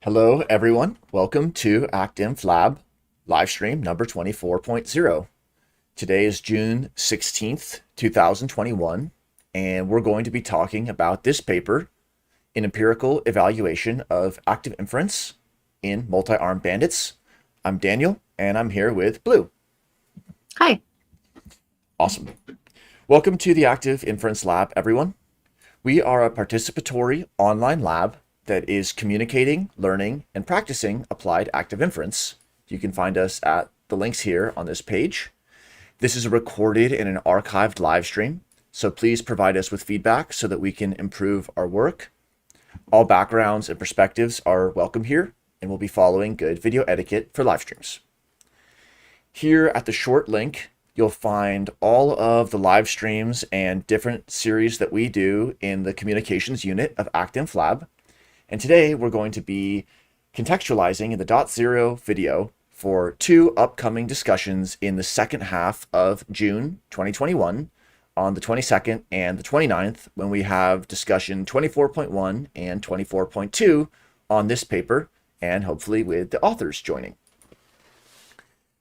Hello, everyone. Welcome to ActInf Lab Livestream number 24.0. Today is June 16th, 2021, and we're going to be talking about this paper, An Empirical Evaluation of Active Inference in Multi-Armed Bandits. I'm Daniel, and I'm here with Blue. Hi. Awesome. Welcome to the Active Inference Lab, everyone. We are a participatory online lab that is communicating, learning, and practicing applied active inference. You can find us at the links here on this page. This is recorded in an archived live stream, so please provide us with feedback so that we can improve our work. All backgrounds and perspectives are welcome here, and we'll be following good video etiquette for live streams. Here at the short link, you'll find all of the live streams and different series that we do in the communications unit of ActInf Lab. And today we're going to be contextualizing in the .0 video for two upcoming discussions in the second half of June 2021 on the 22nd and the 29th, when we have discussion 24.1 and 24.2 on this paper, and hopefully with the authors joining.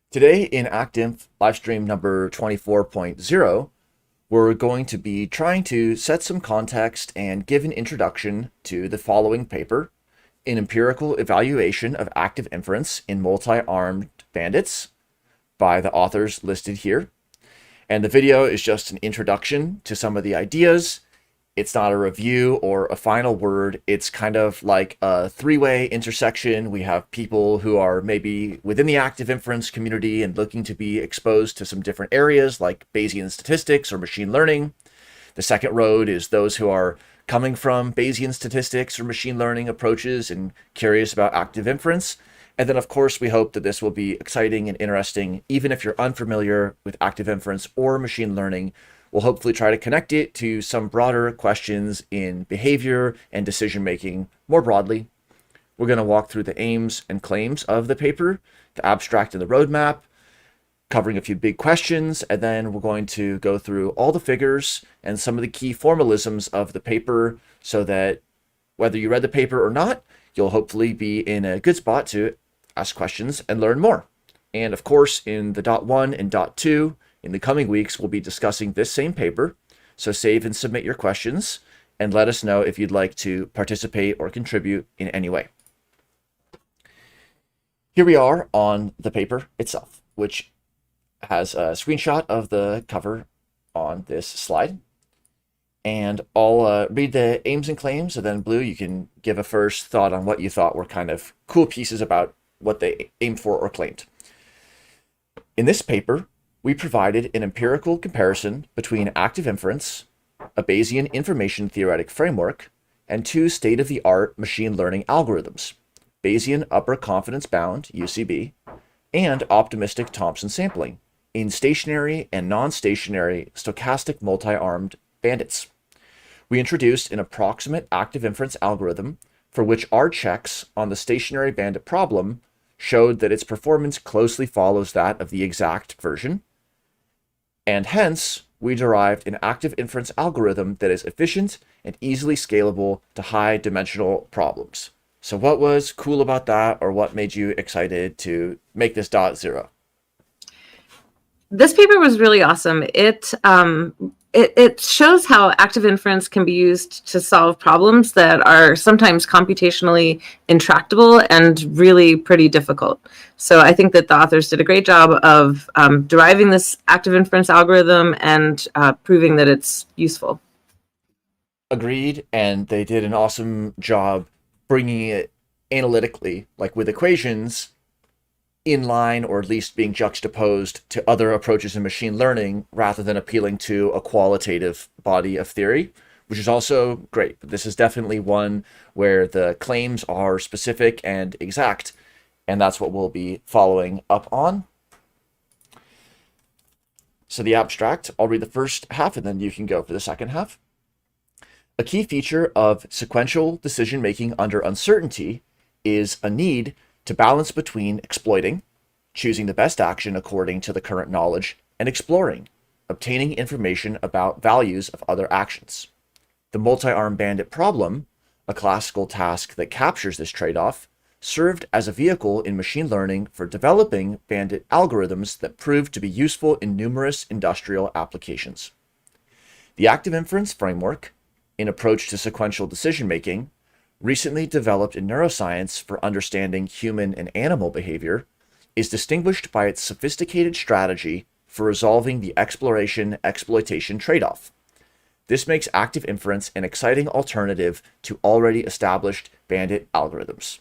Today in ActInf Livestream number 24.0, we're going to be trying to set some context and give an introduction to the following paper, An Empirical Evaluation of Active Inference in Multi-Armed Bandits, by the authors listed here. And the video is just an introduction to some of the ideas. It's not a review or a final word. It's kind of like a three-way intersection. We have people who are maybe within the active inference community and looking to be exposed to some different areas like Bayesian statistics or machine learning. The second road is those who are coming from Bayesian statistics or machine learning approaches and curious about active inference. And then, of course, we hope that this will be exciting and interesting, even if you're unfamiliar with active inference or machine learning. We'll hopefully try to connect it to some broader questions in behavior and decision-making more broadly. We're going to walk through the aims and claims of the paper, the abstract and the roadmap, covering a few big questions, and then we're going to go through all the figures and some of the key formalisms of the paper so that whether you read the paper or not, you'll hopefully be in a good spot to ask questions and learn more. And of course, in the .1 and .2, in the coming weeks, we'll be discussing this same paper, so save and submit your questions, and let us know if you'd like to participate or contribute in any way. Here we are on the paper itself, which has a screenshot of the cover on this slide. And I'll read the aims and claims, and then Blue, you can give a first thought on what you thought were kind of cool pieces about what they aimed for or claimed. In this paper, we provided an empirical comparison between active inference, a Bayesian information theoretic framework, and two state-of-the-art machine learning algorithms, Bayesian upper confidence bound, UCB, and optimistic Thompson sampling in stationary and non-stationary stochastic multi-armed bandits. We introduced an approximate active inference algorithm for which our checks on the stationary bandit problem showed that its performance closely follows that of the exact version, and hence we derived an active inference algorithm that is efficient and easily scalable to high dimensional problems. So what was cool about that, or what made you excited to make this .0? This paper was really awesome. It shows how active inference can be used to solve problems that are sometimes computationally intractable and really pretty difficult. So I think that the authors did a great job of deriving this active inference algorithm and proving that it's useful. Agreed, and they did an awesome job bringing it analytically, like with equations, in line or at least being juxtaposed to other approaches in machine learning rather than appealing to a qualitative body of theory, which is also great. But this is definitely one where the claims are specific and exact, and that's what we'll be following up on. So the abstract, I'll read the first half and then you can go for the second half. A key feature of sequential decision-making under uncertainty is a need to balance between exploiting, choosing the best action according to the current knowledge, and exploring, obtaining information about values of other actions. The multi-armed bandit problem, a classical task that captures this trade-off, served as a vehicle in machine learning for developing bandit algorithms that proved to be useful in numerous industrial applications. The active inference framework, an approach to sequential decision-making, recently developed in neuroscience for understanding human and animal behavior, is distinguished by its sophisticated strategy for resolving the exploration-exploitation trade-off. This makes active inference an exciting alternative to already established bandit algorithms.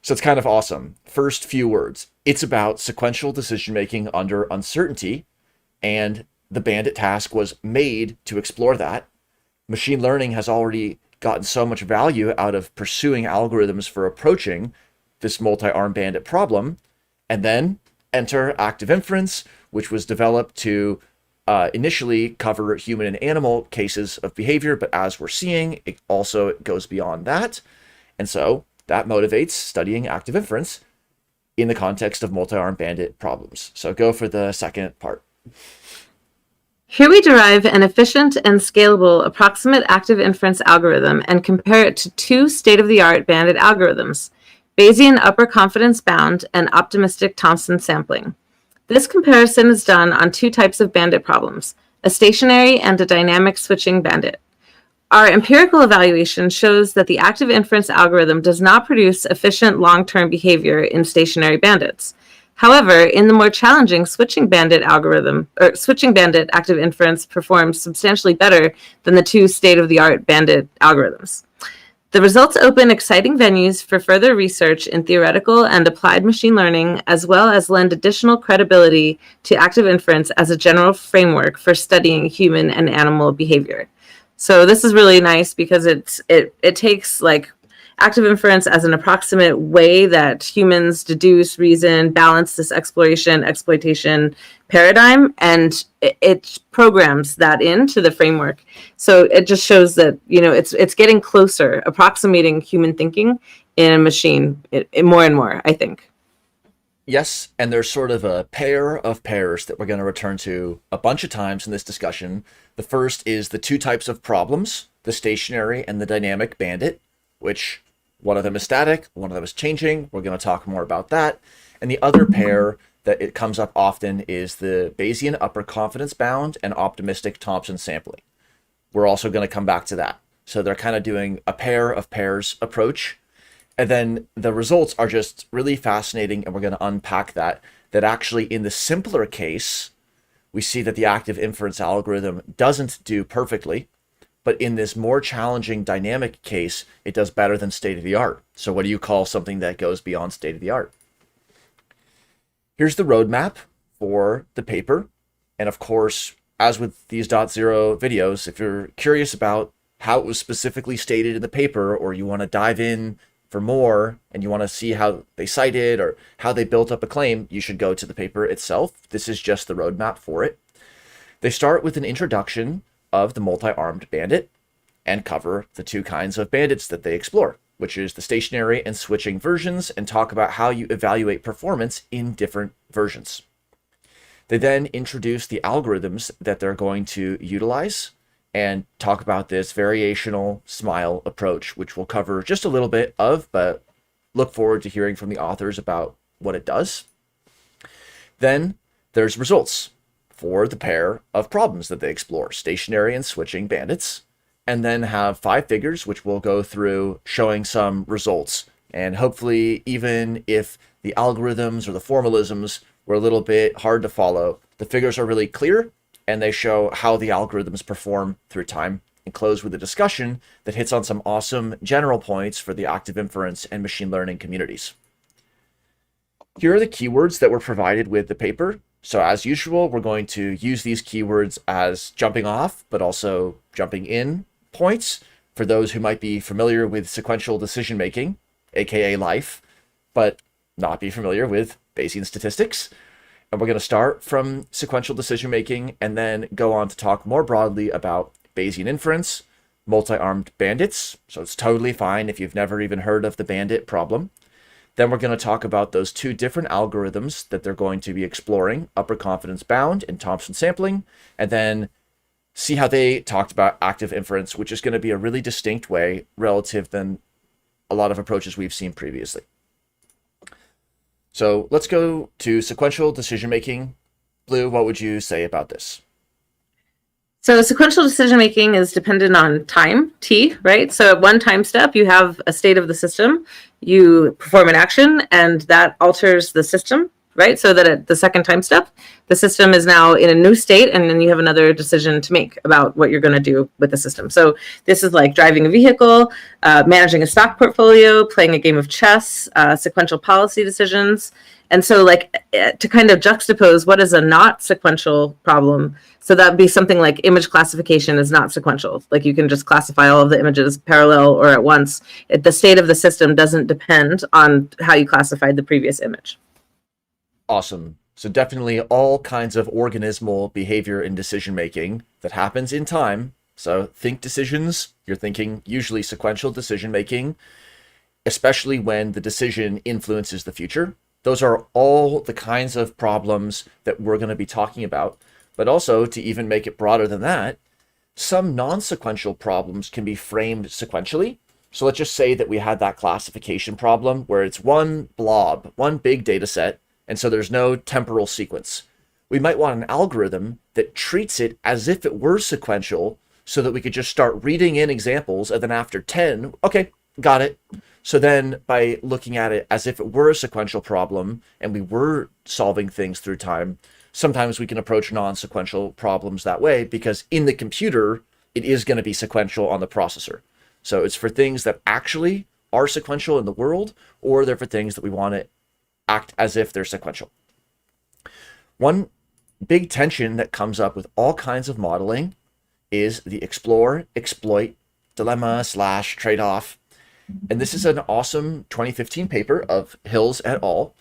So it's kind of awesome. First few words. It's about sequential decision-making under uncertainty, and the bandit task was made to explore that. Machine learning has already gotten so much value out of pursuing algorithms for approaching this multi-armed bandit problem. And then enter active inference, which was developed to initially cover human and animal cases of behavior, but as we're seeing, it also goes beyond that. And so that motivates studying active inference in the context of multi-armed bandit problems. So go for the second part. Here we derive an efficient and scalable approximate active inference algorithm and compare it to two state-of-the-art bandit algorithms, Bayesian upper confidence bound and optimistic Thompson sampling. This comparison is done on two types of bandit problems, a stationary and a dynamic switching bandit. Our empirical evaluation shows that the active inference algorithm does not produce efficient long-term behavior in stationary bandits. However, in the more challenging switching bandit active inference performs substantially better than the two state-of-the-art bandit algorithms. The results open exciting venues for further research in theoretical and applied machine learning, as well as lend additional credibility to active inference as a general framework for studying human and animal behavior. So this is really nice because it takes like active inference as an approximate way that humans deduce, reason, balance this exploitation paradigm, and it programs that into the framework. So it just shows that, you know, it's getting closer, approximating human thinking in a machine more and more, I think. Yes, and there's sort of a pair of pairs that we're going to return to a bunch of times in this discussion. The first is the two types of problems, the stationary and the dynamic bandit, which one of them is static, one of them is changing. We're going to talk more about that. And the other pair that it comes up often is the Bayesian upper confidence bound and optimistic Thompson sampling. We're also going to come back to that. So they're kind of doing a pair of pairs approach. And then the results are just really fascinating, and we're going to unpack that actually in the simpler case, we see that the active inference algorithm doesn't do perfectly. But in this more challenging dynamic case, it does better than state-of-the-art. So what do you call something that goes beyond state-of-the-art? Here's the roadmap for the paper. And of course, as with these .0 videos, if you're curious about how it was specifically stated in the paper, or you want to dive in for more and you want to see how they cited or how they built up a claim, you should go to the paper itself. This is just the roadmap for it. They start with an introduction of the multi-armed bandit and cover the two kinds of bandits that they explore, which is the stationary and switching versions, and talk about how you evaluate performance in different versions. They then introduce the algorithms that they're going to utilize and talk about this variational smile approach, which we'll cover just a little bit of, but look forward to hearing from the authors about what it does. Then there's results for the pair of problems that they explore, stationary and switching bandits, and then have 5 figures, which we'll go through showing some results. And hopefully, even if the algorithms or the formalisms were a little bit hard to follow, the figures are really clear, and they show how the algorithms perform through time, and close with a discussion that hits on some awesome general points for the active inference and machine learning communities. Here are the keywords that were provided with the paper. So as usual, we're going to use these keywords as jumping off, but also jumping in points for those who might be familiar with sequential decision making, aka life, but not be familiar with Bayesian statistics. And we're going to start from sequential decision making and then go on to talk more broadly about Bayesian inference, multi-armed bandits. So it's totally fine if you've never even heard of the bandit problem. Then we're going to talk about those two different algorithms that they're going to be exploring, upper confidence bound and Thompson sampling, and then see how they talked about active inference, which is going to be a really distinct way relative than a lot of approaches we've seen previously. So let's go to sequential decision making. Blue, what would you say about this? So sequential decision making is dependent on time, t, right? So at one time step, you have a state of the system, you perform an action, and that alters the system, right? So that at the second time step, the system is now in a new state, and then you have another decision to make about what you're going to do with the system. So this is like driving a vehicle, managing a stock portfolio, playing a game of chess, sequential policy decisions. And so, like, to kind of juxtapose what is a not sequential problem, so that'd be something like image classification is not sequential. Like, you can just classify all of the images parallel or at once. The state of the system doesn't depend on how you classified the previous image. Awesome. So definitely all kinds of organismal behavior and decision making that happens in time. So think decisions, you're thinking usually sequential decision making, especially when the decision influences the future. Those are all the kinds of problems that we're going to be talking about. But also, to even make it broader than that, some non-sequential problems can be framed sequentially. So let's just say that we had that classification problem where it's one blob, one big data set, and so there's no temporal sequence. We might want an algorithm that treats it as if it were sequential so that we could just start reading in examples, and then after 10, okay, got it. So then by looking at it as if it were a sequential problem and we were solving things through time, sometimes we can approach non-sequential problems that way because in the computer, it is going to be sequential on the processor. So it's for things that actually are sequential in the world, or they're for things that we want to act as if they're sequential. One big tension that comes up with all kinds of modeling is the explore, exploit, dilemma / trade-off. And this is an awesome 2015 paper of Hills et al.,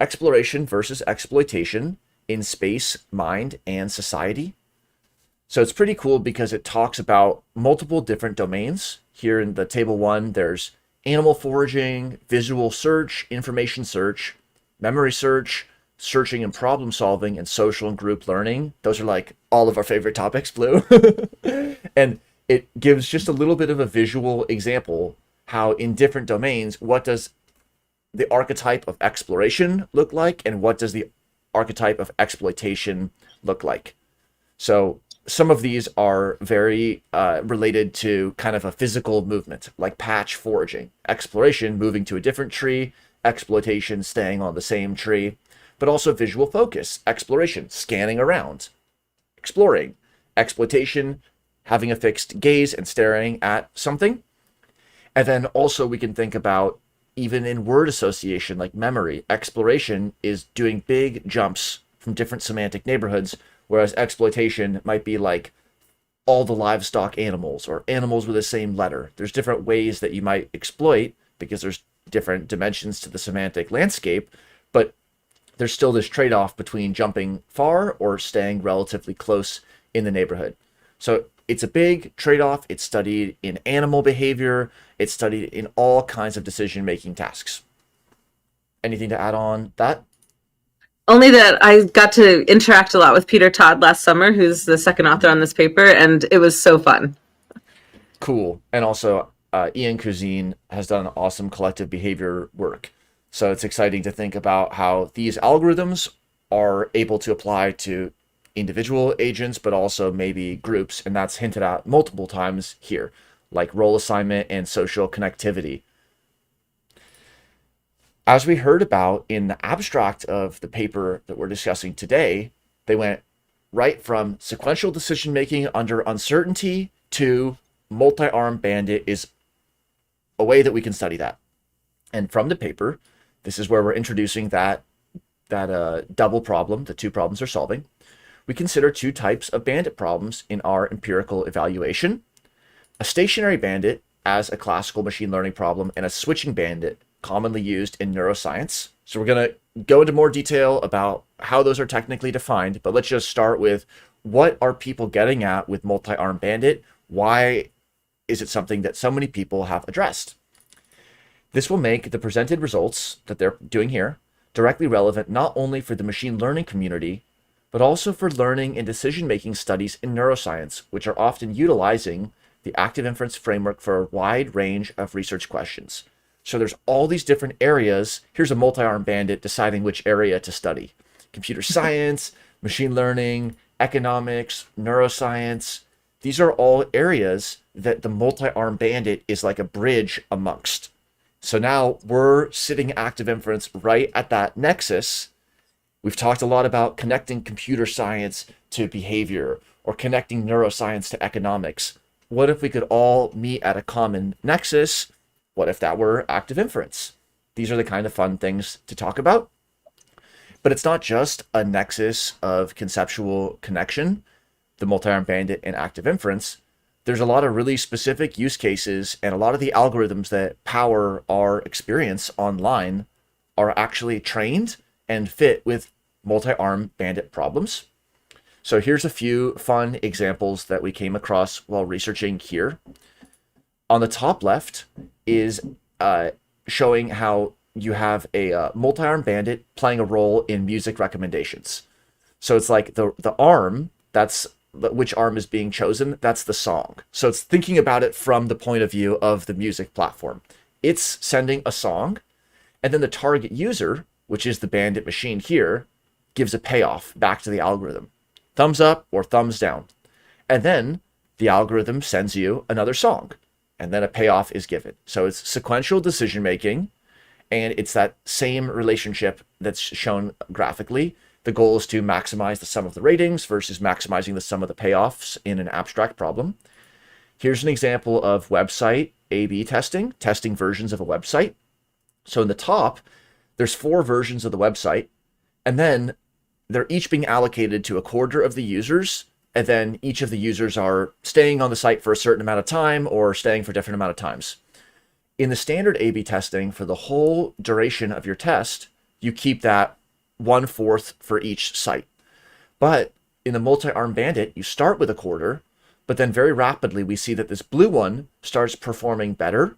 Exploration versus Exploitation in Space, Mind, and Society. So it's pretty cool because it talks about multiple different domains. Here in the table 1, there's animal foraging, visual search, information search, memory search, searching and problem solving, and social and group learning. Those are like all of our favorite topics, Blue. And it gives just a little bit of a visual example how in different domains, what does the archetype of exploration look like and what does the archetype of exploitation look like? So some of these are very related to kind of a physical movement, like patch foraging, exploration, moving to a different tree, exploitation, staying on the same tree, but also visual focus, exploration, scanning around, exploring, exploitation, having a fixed gaze and staring at something. And then also we can think about even in word association, like memory, exploration is doing big jumps from different semantic neighborhoods, whereas exploitation might be like all the livestock animals or animals with the same letter. There's different ways that you might exploit because there's different dimensions to the semantic landscape, but there's still this trade-off between jumping far or staying relatively close in the neighborhood. So it's a big trade-off. It's studied in animal behavior. It's studied in all kinds of decision-making tasks. Anything to add on that? Only that I got to interact a lot with Peter Todd last summer, who's the second author on this paper, and it was so fun. Cool. And also, Ian Cousine has done awesome collective behavior work. So it's exciting to think about how these algorithms are able to apply to individual agents, but also maybe groups. And that's hinted at multiple times here, like role assignment and social connectivity. As we heard about in the abstract of the paper that we're discussing today, they went right from sequential decision-making under uncertainty to multi-armed bandit is a way that we can study that. And from the paper, this is where we're introducing that double problem, the two problems they're solving. We consider two types of bandit problems in our empirical evaluation: a stationary bandit as a classical machine learning problem and a switching bandit commonly used in neuroscience. So we're going to go into more detail about how those are technically defined, but let's just start with what are people getting at with multi-armed bandit? Why is it something that so many people have addressed? This will make the presented results that they're doing here directly relevant not only for the machine learning community, but also for learning and decision-making studies in neuroscience, which are often utilizing the active inference framework for a wide range of research questions. So there's all these different areas. Here's a multi-armed bandit deciding which area to study. Computer science, machine learning, economics, neuroscience. These are all areas that the multi-armed bandit is like a bridge amongst. So now we're sitting active inference right at that nexus. We've talked a lot about connecting computer science to behavior or connecting neuroscience to economics. What if we could all meet at a common nexus? What if that were active inference? These are the kind of fun things to talk about. But it's not just a nexus of conceptual connection, the multi-armed bandit and active inference. There's a lot of really specific use cases, and a lot of the algorithms that power our experience online are actually trained and fit with multi-armed bandit problems. So here's a few fun examples that we came across while researching here. On the top left is showing how you have a multi-armed bandit playing a role in music recommendations. So it's like the arm, that's which arm is being chosen, that's the song. So it's thinking about it from the point of view of the music platform. It's sending a song, and then the target user, which is the bandit machine here, gives a payoff back to the algorithm. Thumbs up or thumbs down. And then the algorithm sends you another song, and then a payoff is given. So it's sequential decision making, and it's that same relationship that's shown graphically. The goal is to maximize the sum of the ratings versus maximizing the sum of the payoffs in an abstract problem. Here's an example of website A/B testing, testing versions of a website. So in the top, there's 4 versions of the website, and then they're each being allocated to a quarter of the users, and then each of the users are staying on the site for a certain amount of time or staying for a different amount of times. In the standard A/B testing, for the whole duration of your test, you keep that 1/4 for each site. But in the multi-armed bandit, you start with a quarter, but then very rapidly we see that this blue one starts performing better.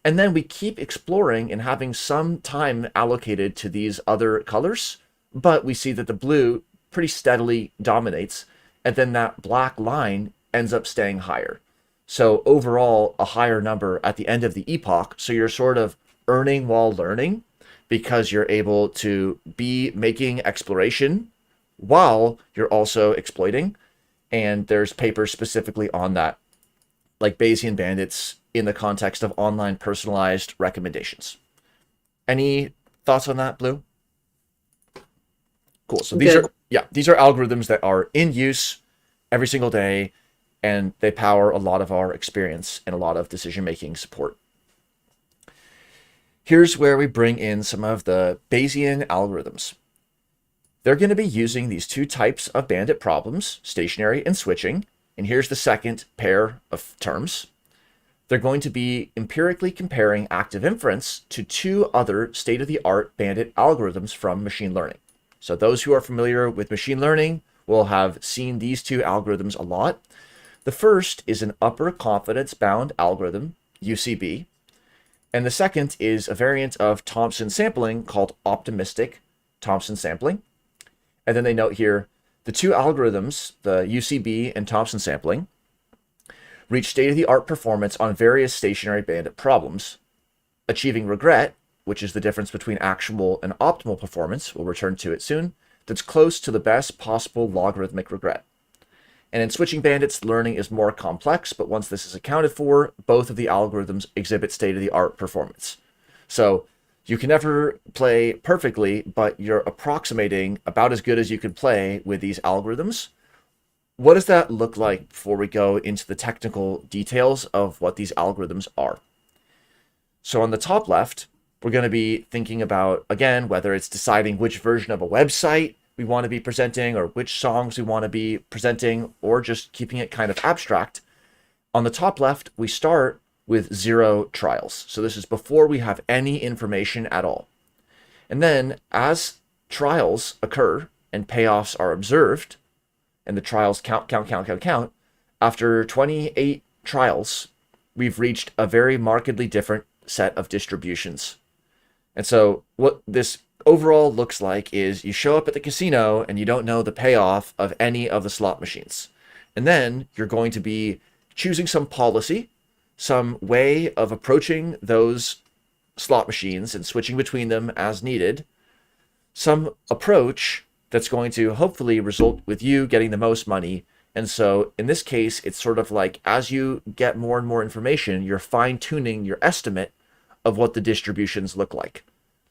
And then we keep exploring and having some time allocated to these other colors, but we see that the blue pretty steadily dominates, and then that black line ends up staying higher. So overall, a higher number at the end of the epoch. So you're sort of earning while learning, because you're able to be making exploration while you're also exploiting. And there's papers specifically on that, like Bayesian bandits in the context of online personalized recommendations. Any thoughts on that, Blue? Cool. So these are algorithms that are in use every single day, and they power a lot of our experience and a lot of decision-making support. Here's where we bring in some of the Bayesian algorithms. They're going to be using these 2 types of bandit problems, stationary and switching. And here's the second pair of terms. They're going to be empirically comparing active inference to 2 other state-of-the-art bandit algorithms from machine learning. So those who are familiar with machine learning will have seen these 2 algorithms a lot. The first is an upper confidence bound algorithm, UCB. And the second is a variant of Thompson sampling called optimistic Thompson sampling. And then they note here, the 2 algorithms, the UCB and Thompson sampling, reach state-of-the-art performance on various stationary bandit problems, achieving regret, which is the difference between actual and optimal performance, we'll return to it soon, that's close to the best possible logarithmic regret. And in switching bandits, learning is more complex, but once this is accounted for, both of the algorithms exhibit state-of-the-art performance. So you can never play perfectly, but you're approximating about as good as you can play with these algorithms. What does that look like before we go into the technical details of what these algorithms are? So on the top left, we're going to be thinking about, again, whether it's deciding which version of a website we want to be presenting or which songs we want to be presenting, or just keeping it kind of abstract. On the top left, we start with 0 trials. So this is before we have any information at all. And then as trials occur and payoffs are observed, and the trials count, after 28 trials, we've reached a very markedly different set of distributions. And so what this overall looks like is you show up at the casino and you don't know the payoff of any of the slot machines. And then you're going to be choosing some policy, some way of approaching those slot machines and switching between them as needed, some approach that's going to hopefully result with you getting the most money. And so in this case, it's sort of like as you get more and more information, you're fine-tuning your estimate of what the distributions look like.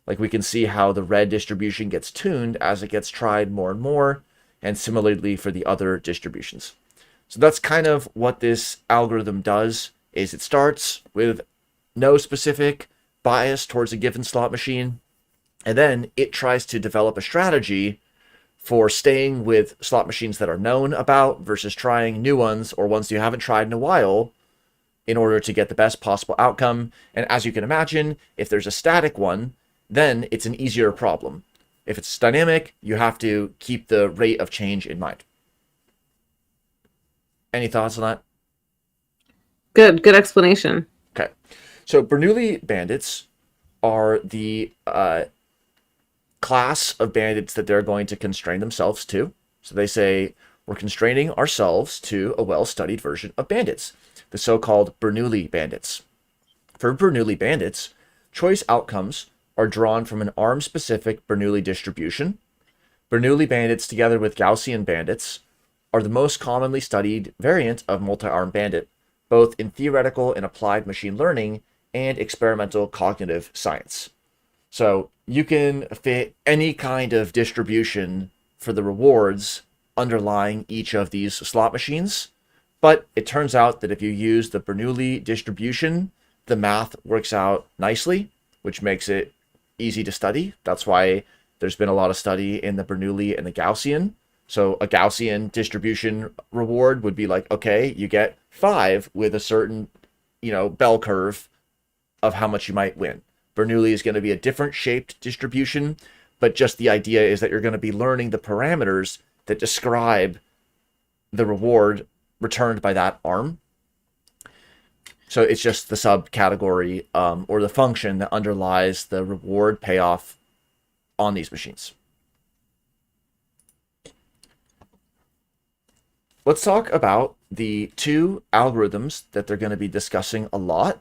Like we can see how the red distribution gets tuned as it gets tried more and more, and similarly for the other distributions. So that's kind of what this algorithm does, is it starts with no specific bias towards a given slot machine, and then it tries to develop a strategy for staying with slot machines that are known about versus trying new ones or ones you haven't tried in a while in order to get the best possible outcome. And as you can imagine, if there's a static one, then it's an easier problem. If it's dynamic, you have to keep the rate of change in mind. Any thoughts on that? Good explanation. Okay. So Bernoulli bandits are the class of bandits that they're going to constrain themselves to. So they say, we're constraining ourselves to a well-studied version of bandits, the so-called Bernoulli bandits. For Bernoulli bandits, choice outcomes are drawn from an arm-specific Bernoulli distribution. Bernoulli bandits, together with Gaussian bandits, are the most commonly studied variant of multi-arm bandit, both in theoretical and applied machine learning and experimental cognitive science. So you can fit any kind of distribution for the rewards underlying each of these slot machines. But it turns out that if you use the Bernoulli distribution, the math works out nicely, which makes it easy to study. That's why there's been a lot of study in the Bernoulli and the Gaussian. So a Gaussian distribution reward would be like, okay, you get 5 with a certain, bell curve of how much you might win. Bernoulli is going to be a different shaped distribution, but just the idea is that you're going to be learning the parameters that describe the reward returned by that arm. So it's just the subcategory or the function that underlies the reward payoff on these machines. Let's talk about the 2 algorithms that they're going to be discussing a lot,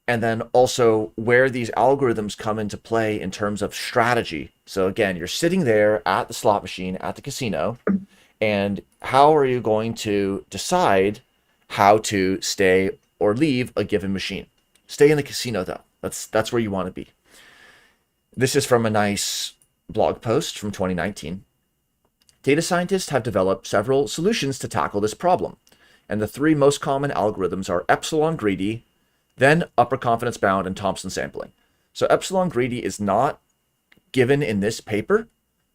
and then also where these algorithms come into play in terms of strategy. So again, you're sitting there at the slot machine at the casino, and how are you going to decide how to stay or leave a given machine? Stay in the casino, though. That's where you want to be. This is from a nice blog post from 2019. Data scientists have developed several solutions to tackle this problem, and the 3 most common algorithms are epsilon greedy, then upper confidence bound, and Thompson sampling. So epsilon greedy is not given in this paper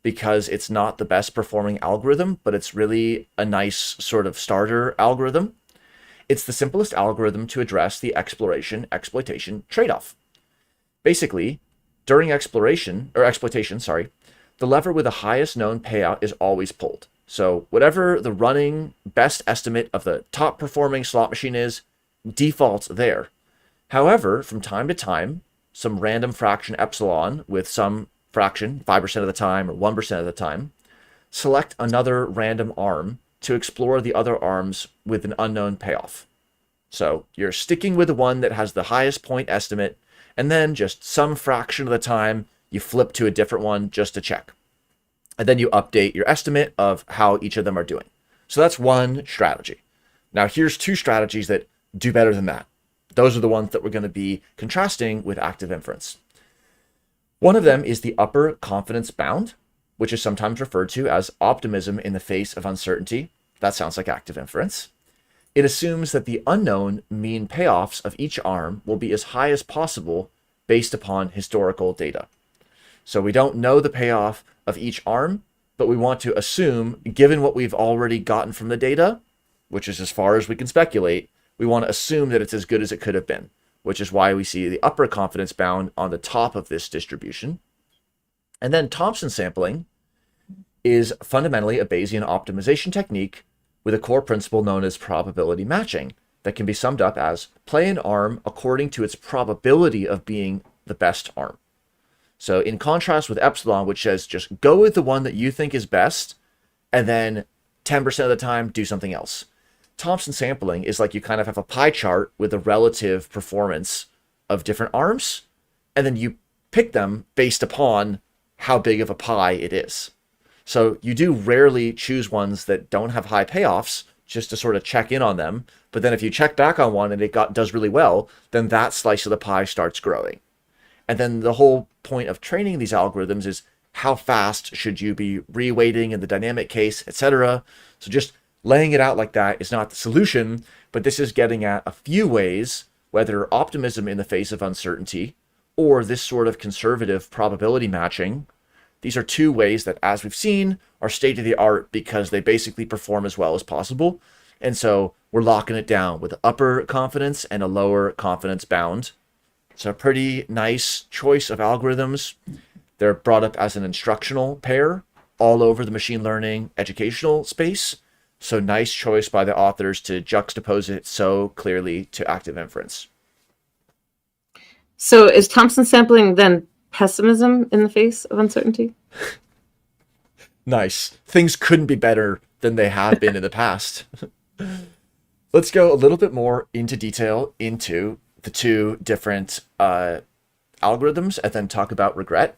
because it's not the best performing algorithm, but it's really a nice sort of starter algorithm. It's the simplest algorithm to address the exploration trade-off. Basically, during exploitation, the lever with the highest known payout is always pulled. So whatever the running best estimate of the top performing slot machine is, defaults there. However, from time to time, some random fraction epsilon with some fraction, 5% of the time or 1% of the time, select another random arm to explore the other arms with an unknown payoff. So you're sticking with the one that has the highest point estimate, and then just some fraction of the time, you flip to a different one just to check. And then you update your estimate of how each of them are doing. So that's one strategy. Now here's 2 strategies that do better than that. Those are the ones that we're going to be contrasting with active inference. One of them is the upper confidence bound, which is sometimes referred to as optimism in the face of uncertainty. That sounds like active inference. It assumes that the unknown mean payoffs of each arm will be as high as possible based upon historical data. So we don't know the payoff of each arm, but we want to assume, given what we've already gotten from the data, which is as far as we can speculate, we want to assume that it's as good as it could have been, which is why we see the upper confidence bound on the top of this distribution. And then Thompson sampling is fundamentally a Bayesian optimization technique with a core principle known as probability matching that can be summed up as play an arm according to its probability of being the best arm. So in contrast with epsilon, which says just go with the one that you think is best, and then 10% of the time do something else. Thompson sampling is like you kind of have a pie chart with the relative performance of different arms, and then you pick them based upon how big of a pie it is. So you do rarely choose ones that don't have high payoffs just to sort of check in on them. But then if you check back on one and it does really well, then that slice of the pie starts growing. And then the whole point of training these algorithms is how fast should you be reweighting in the dynamic case, etc. So just laying it out like that is not the solution, but this is getting at a few ways, whether optimism in the face of uncertainty or this sort of conservative probability matching. These are two ways that, as we've seen, are state of the art because they basically perform as well as possible. And so we're locking it down with upper confidence and a lower confidence bound. So a pretty nice choice of algorithms. They're brought up as an instructional pair all over the machine learning educational space. So nice choice by the authors to juxtapose it so clearly to active inference. So is Thompson sampling then pessimism in the face of uncertainty? Nice. Things couldn't be better than they have been in the past. Let's go a little bit more into detail into the two different algorithms and then talk about regret.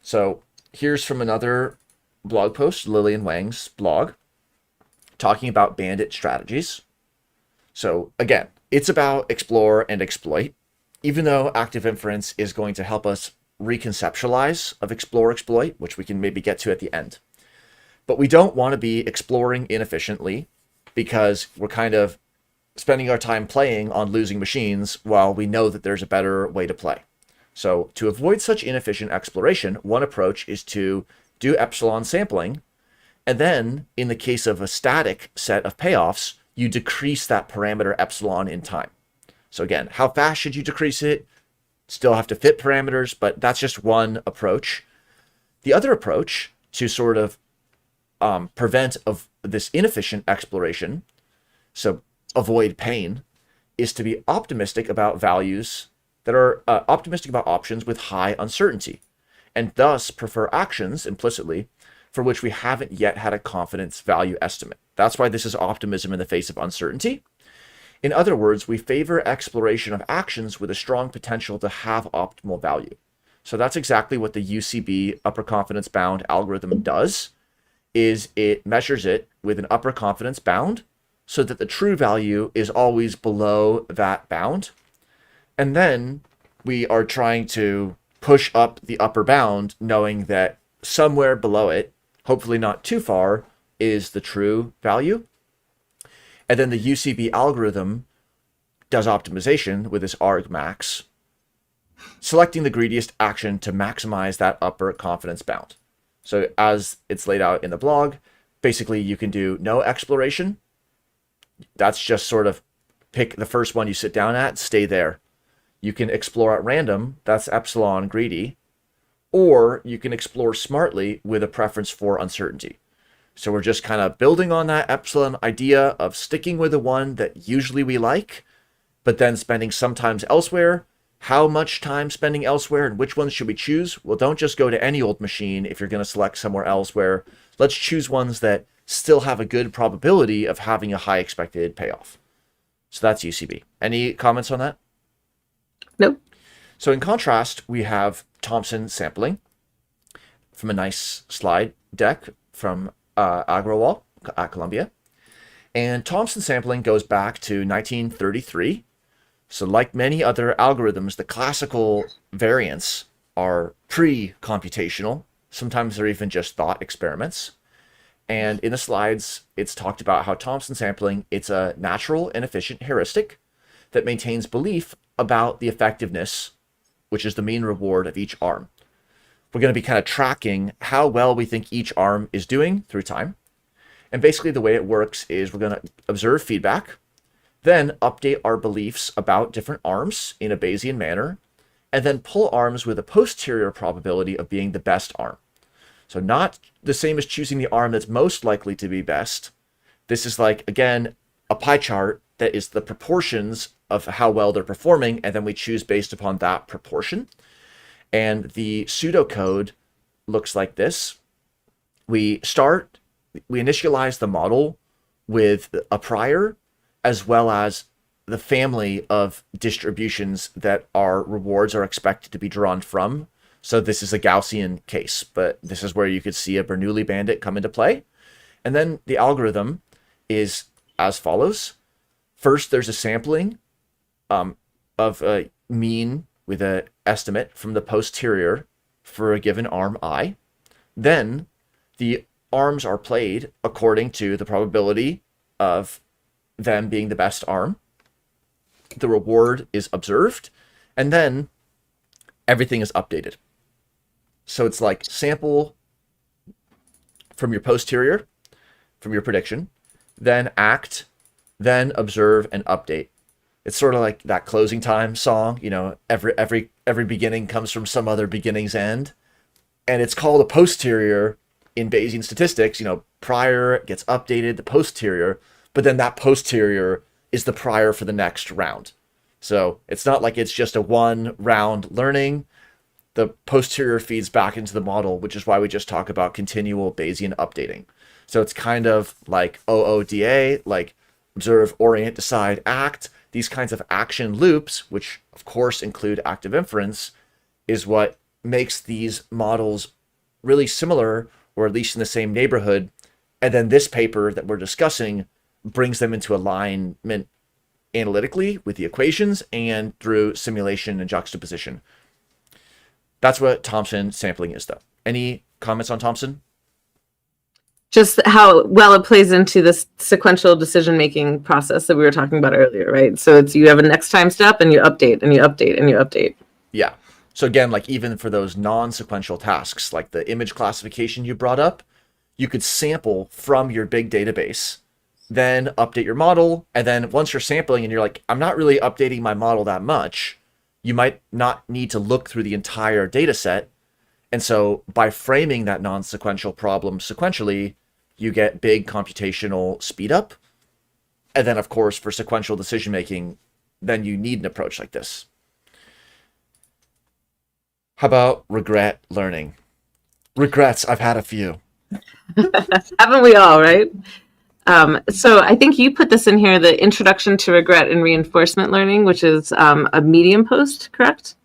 So here's from another blog post, Lillian Wang's blog, talking about Bandit Strategies. So again, it's about explore and exploit. Even though active inference is going to help us reconceptualize of explore exploit, which we can maybe get to at the end. But we don't want to be exploring inefficiently because we're kind of spending our time playing on losing machines while we know that there's a better way to play. So to avoid such inefficient exploration, one approach is to do epsilon sampling. And then in the case of a static set of payoffs, you decrease that parameter epsilon in time. So again, how fast should you decrease it? Still have to fit parameters, but that's just one approach. The other approach to sort of prevent of this inefficient exploration, so avoid pain, is to be optimistic about values that are optimistic about options with high uncertainty, and thus prefer actions implicitly for which we haven't yet had a confidence value estimate. That's why this is optimism in the face of uncertainty. In other words, we favor exploration of actions with a strong potential to have optimal value. So that's exactly what the UCB upper confidence bound algorithm does, is it measures it with an upper confidence bound so that the true value is always below that bound. And then we are trying to push up the upper bound, knowing that somewhere below it, hopefully not too far, is the true value. And then the UCB algorithm does optimization with this argmax, selecting the greediest action to maximize that upper confidence bound. So as it's laid out in the blog, basically you can do no exploration. That's just sort of pick the first one you sit down at, stay there. You can explore at random, that's epsilon greedy, or you can explore smartly with a preference for uncertainty. So we're just kind of building on that epsilon idea of sticking with the one that usually we like, but then spending some time elsewhere. How much time spending elsewhere and which ones should we choose? Well, don't just go to any old machine if you're going to select somewhere else where let's choose ones that still have a good probability of having a high expected payoff. So that's UCB. Any comments on that? Nope. So in contrast, we have Thompson sampling from a nice slide deck from Agrawal at Columbia. And Thompson sampling goes back to 1933. So like many other algorithms, the classical variants are pre-computational. Sometimes they're even just thought experiments. And in the slides, it's talked about how Thompson sampling, it's a natural and efficient heuristic that maintains belief about the effectiveness, which is the mean reward of each arm. We're going to be kind of tracking how well we think each arm is doing through time. And basically the way it works is we're going to observe feedback, then update our beliefs about different arms in a Bayesian manner, and then pull arms with a posterior probability of being the best arm. So not the same as choosing the arm that's most likely to be best. This is like, again, a pie chart that is the proportions of how well they're performing, and then we choose based upon that proportion. And the pseudocode looks like this. We initialize the model with a prior as well as the family of distributions that our rewards are expected to be drawn from. So this is a Gaussian case, but this is where you could see a Bernoulli bandit come into play. And then the algorithm is as follows. First, there's a sampling of a mean with an estimate from the posterior for a given arm I. Then the arms are played according to the probability of them being the best arm. The reward is observed, and then everything is updated. So it's like sample from your posterior, from your prediction, then act, then observe and update. It's sort of like that closing time song, you know, every beginning comes from some other beginning's end. And it's called a posterior in Bayesian statistics. You know, prior gets updated, the posterior, but then that posterior is the prior for the next round. So it's not like it's just a one round learning. The posterior feeds back into the model, which is why we just talk about continual Bayesian updating. So it's kind of like OODA, like observe, orient, decide, act. These kinds of action loops, which of course include active inference, is what makes these models really similar, or at least in the same neighborhood. And then this paper that we're discussing brings them into alignment analytically with the equations and through simulation and juxtaposition. That's what Thompson sampling is, though. Any comments on Thompson? Just how well it plays into this sequential decision-making process that we were talking about earlier, right? So it's, you have a next time step and you update and you update and you update. Yeah. So again, like even for those non-sequential tasks, like the image classification you brought up, you could sample from your big database, then update your model. And then once you're sampling and you're like, I'm not really updating my model that much, you might not need to look through the entire data set. And so by framing that non-sequential problem sequentially, you get big computational speed up. And then of course, for sequential decision-making, then you need an approach like this. How about regret learning? Regrets, I've had a few. Haven't we all, right? So I think you put this in here, the introduction to regret and reinforcement learning, which is a Medium post, correct?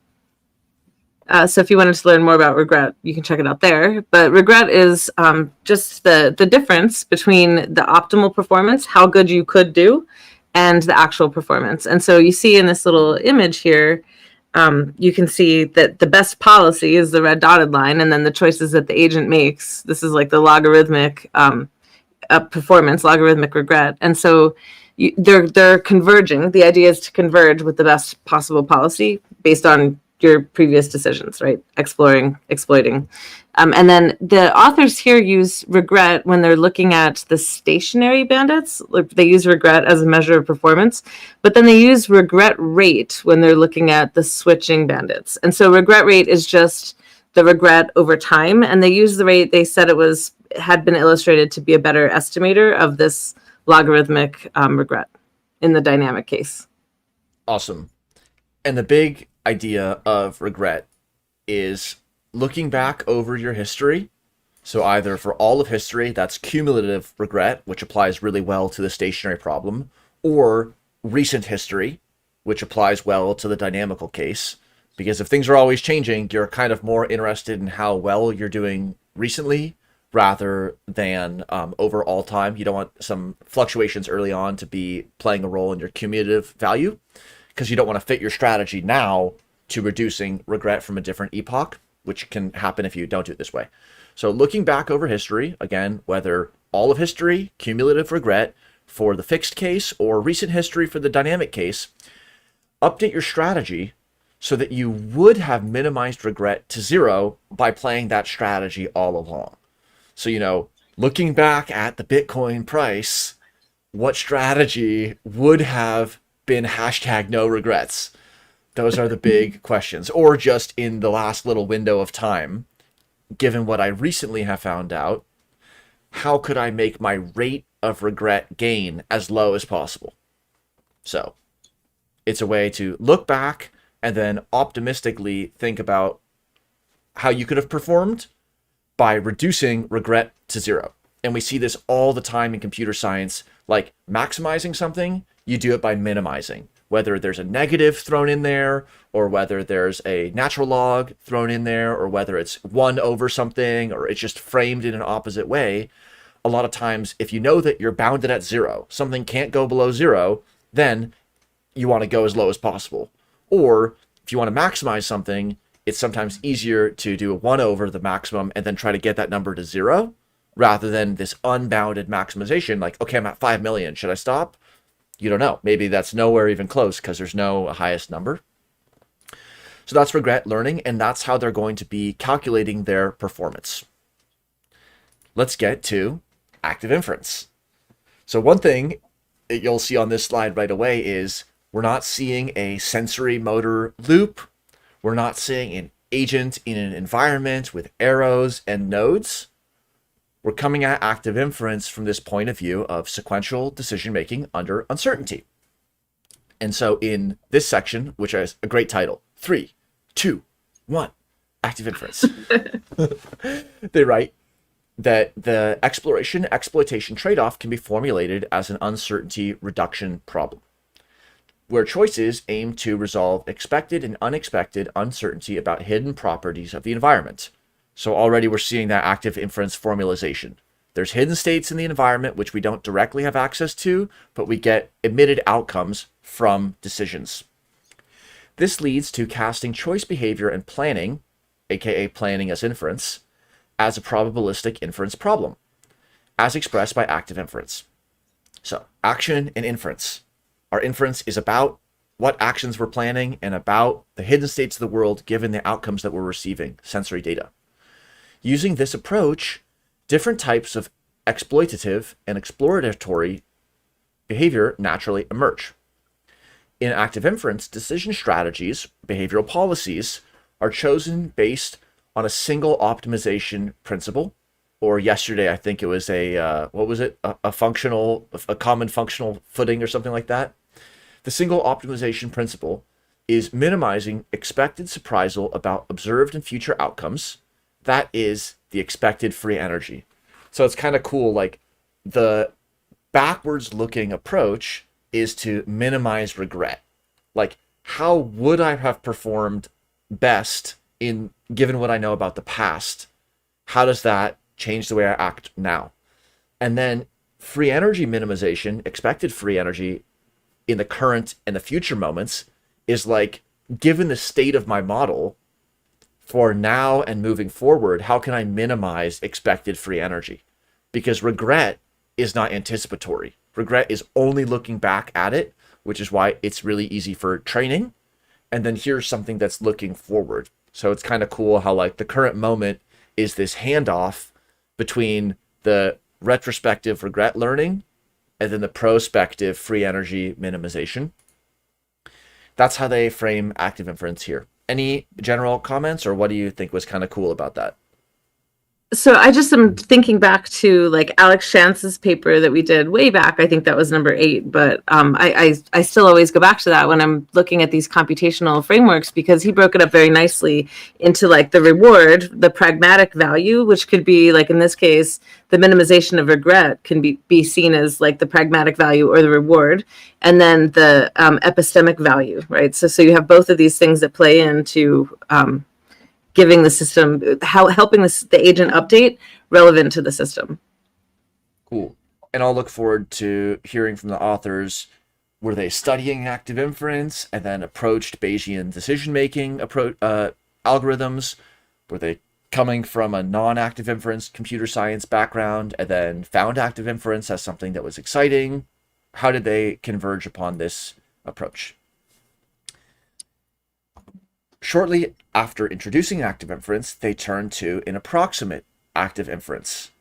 So if you wanted to learn more about regret, you can check it out there. But regret is just the difference between the optimal performance, how good you could do, and the actual performance. And so you see in this little image here, you can see that the best policy is the red dotted line, and then the choices that the agent makes. This is like the logarithmic performance, logarithmic regret. And so they're converging. The idea is to converge with the best possible policy based on your previous decisions, right? Exploring, exploiting. And then the authors here use regret when they're looking at the stationary bandits. They use regret as a measure of performance, but then they use regret rate when they're looking at the switching bandits. And so regret rate is just the regret over time. And they use the rate, they said had been illustrated to be a better estimator of this logarithmic regret in the dynamic case. Awesome. And the big idea of regret is looking back over your history. So either for all of history, that's cumulative regret, which applies really well to the stationary problem, or recent history, which applies well to the dynamical case. Because if things are always changing, you're kind of more interested in how well you're doing recently rather than over all time. You don't want some fluctuations early on to be playing a role in your cumulative value, because you don't want to fit your strategy now to reducing regret from a different epoch, which can happen if you don't do it this way. So looking back over history, again, whether all of history, cumulative regret for the fixed case, or recent history for the dynamic case, update your strategy so that you would have minimized regret to zero by playing that strategy all along. So, you know, looking back at the Bitcoin price, what strategy would have been hashtag no regrets? Those are the big questions. Or just in the last little window of time, given what I recently have found out, how could I make my rate of regret gain as low as possible? So it's a way to look back and then optimistically think about how you could have performed by reducing regret to zero. And we see this all the time in computer science, like maximizing something, you do it by minimizing. whether there's a negative thrown in there, or whether there's a natural log thrown in there, or whether it's 1 over something, or it's just framed in an opposite way. A lot of times, if you know that you're bounded at 0, something can't go below 0, then you want to go as low as possible. Or if you want to maximize something, it's sometimes easier to do a 1 over the maximum and then try to get that number to 0, rather than this unbounded maximization. Like, okay, I'm at 5 million. Should I stop? You don't know. Maybe that's nowhere even close because there's no highest number. So that's regret learning, and that's how they're going to be calculating their performance. Let's get to active inference. So one thing you'll see on this slide right away is we're not seeing a sensory motor loop. We're not seeing an agent in an environment with arrows and nodes. We're coming at active inference from this point of view of sequential decision-making under uncertainty. And so in this section, which has a great title, 3, 2, 1, active inference, they write that the exploration-exploitation trade-off can be formulated as an uncertainty reduction problem, where choices aim to resolve expected and unexpected uncertainty about hidden properties of the environment. So already we're seeing that active inference formalization. There's hidden states in the environment which we don't directly have access to, but we get emitted outcomes from decisions. This leads to casting choice behavior and planning, aka planning as inference, as a probabilistic inference problem, as expressed by active inference. So action and inference. Our inference is about what actions we're planning and about the hidden states of the world given the outcomes that we're receiving, sensory data. Using this approach, different types of exploitative and exploratory behavior naturally emerge. In active inference, decision strategies, behavioral policies, are chosen based on a single optimization principle, or yesterday I think it was a common functional footing or something like that. The single optimization principle is minimizing expected surprisal about observed and future outcomes. That is the expected free energy. So it's kind of cool, like the backwards looking approach is to minimize regret. Like, how would I have performed best in given what I know about the past? How does that change the way I act now? And then free energy minimization, expected free energy in the current and the future moments, is like, given the state of my model for now and moving forward, how can I minimize expected free energy? Because regret is not anticipatory. Regret is only looking back at it, which is why it's really easy for training. And then here's something that's looking forward. So it's kind of cool how like the current moment is this handoff between the retrospective regret learning and then the prospective free energy minimization. That's how they frame active inference here. Any general comments, or what do you think was kind of cool about that? So I just am thinking back to like Alex Shantz's paper that we did way back. I think that was number 8, but I still always go back to that when I'm looking at these computational frameworks, because he broke it up very nicely into like the reward, the pragmatic value, which could be like in this case, the minimization of regret can be seen as like the pragmatic value or the reward, and then the epistemic value, right? So you have both of these things that play into giving the system, helping the agent update relevant to the system. Cool. And I'll look forward to hearing from the authors. Were they studying active inference and then approached Bayesian decision-making algorithms? Were they coming from a non-active inference computer science background and then found active inference as something that was exciting? How did they converge upon this approach? Shortly after introducing active inference, they turned to an approximate active inference.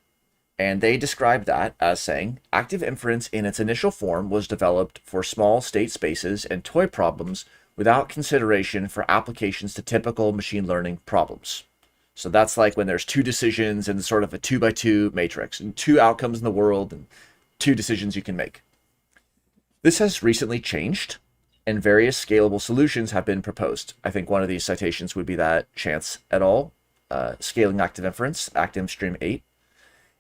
And they described that as saying, active inference in its initial form was developed for small state spaces and toy problems without consideration for applications to typical machine learning problems. So that's like when there's 2 decisions in sort of a 2x2 matrix and 2 outcomes in the world and 2 decisions you can make. This has recently changed, and various scalable solutions have been proposed. I think one of these citations would be that Chance et al., Scaling Active Inference, ActInf Stream 8.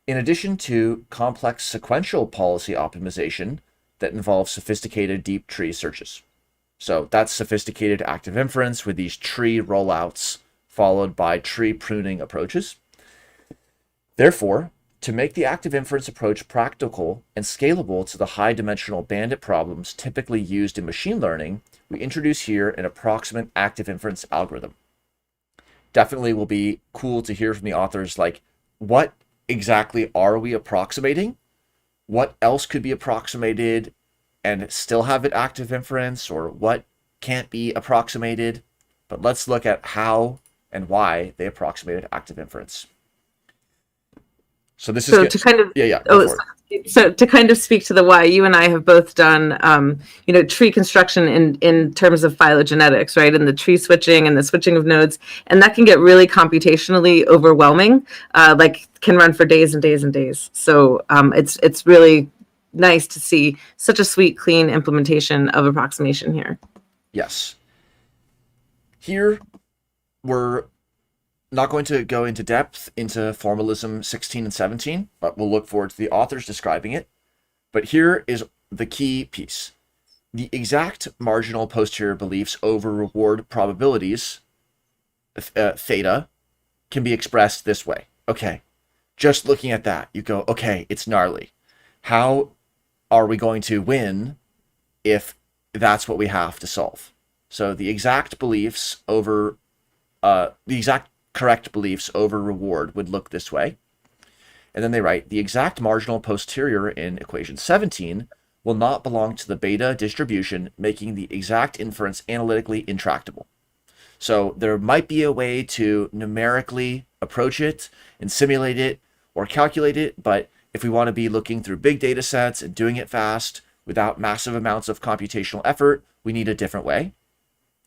In addition to complex sequential policy optimization that involves sophisticated deep tree searches. So that's sophisticated active inference with these tree rollouts followed by tree pruning approaches. Therefore, to make the active inference approach practical and scalable to the high-dimensional bandit problems typically used in machine learning, we introduce here an approximate active inference algorithm. Definitely will be cool to hear from the authors, like, what exactly are we approximating? What else could be approximated and still have it active inference, or what can't be approximated? But let's look at how and why they approximated active inference. So this is to kind of go for it. So to kind of speak to the why, you and I have both done tree construction in terms of phylogenetics, right? And the tree switching and the switching of nodes, and that can get really computationally overwhelming, like can run for days and days and days. So it's really nice to see such a sweet, clean implementation of approximation here. Yes. Here we're not going to go into depth into formalism 16 and 17, but we'll look forward to the authors describing it. But here is the key piece. The exact marginal posterior beliefs over reward probabilities, theta, can be expressed this way. Okay, just looking at that, you go, okay, it's gnarly. How are we going to win if that's what we have to solve? So the exact beliefs over, the exact correct beliefs over reward would look this way. And then they write, the exact marginal posterior in equation 17 will not belong to the beta distribution, making the exact inference analytically intractable. So there might be a way to numerically approach it and simulate it or calculate it, but if we want to be looking through big data sets and doing it fast without massive amounts of computational effort, we need a different way.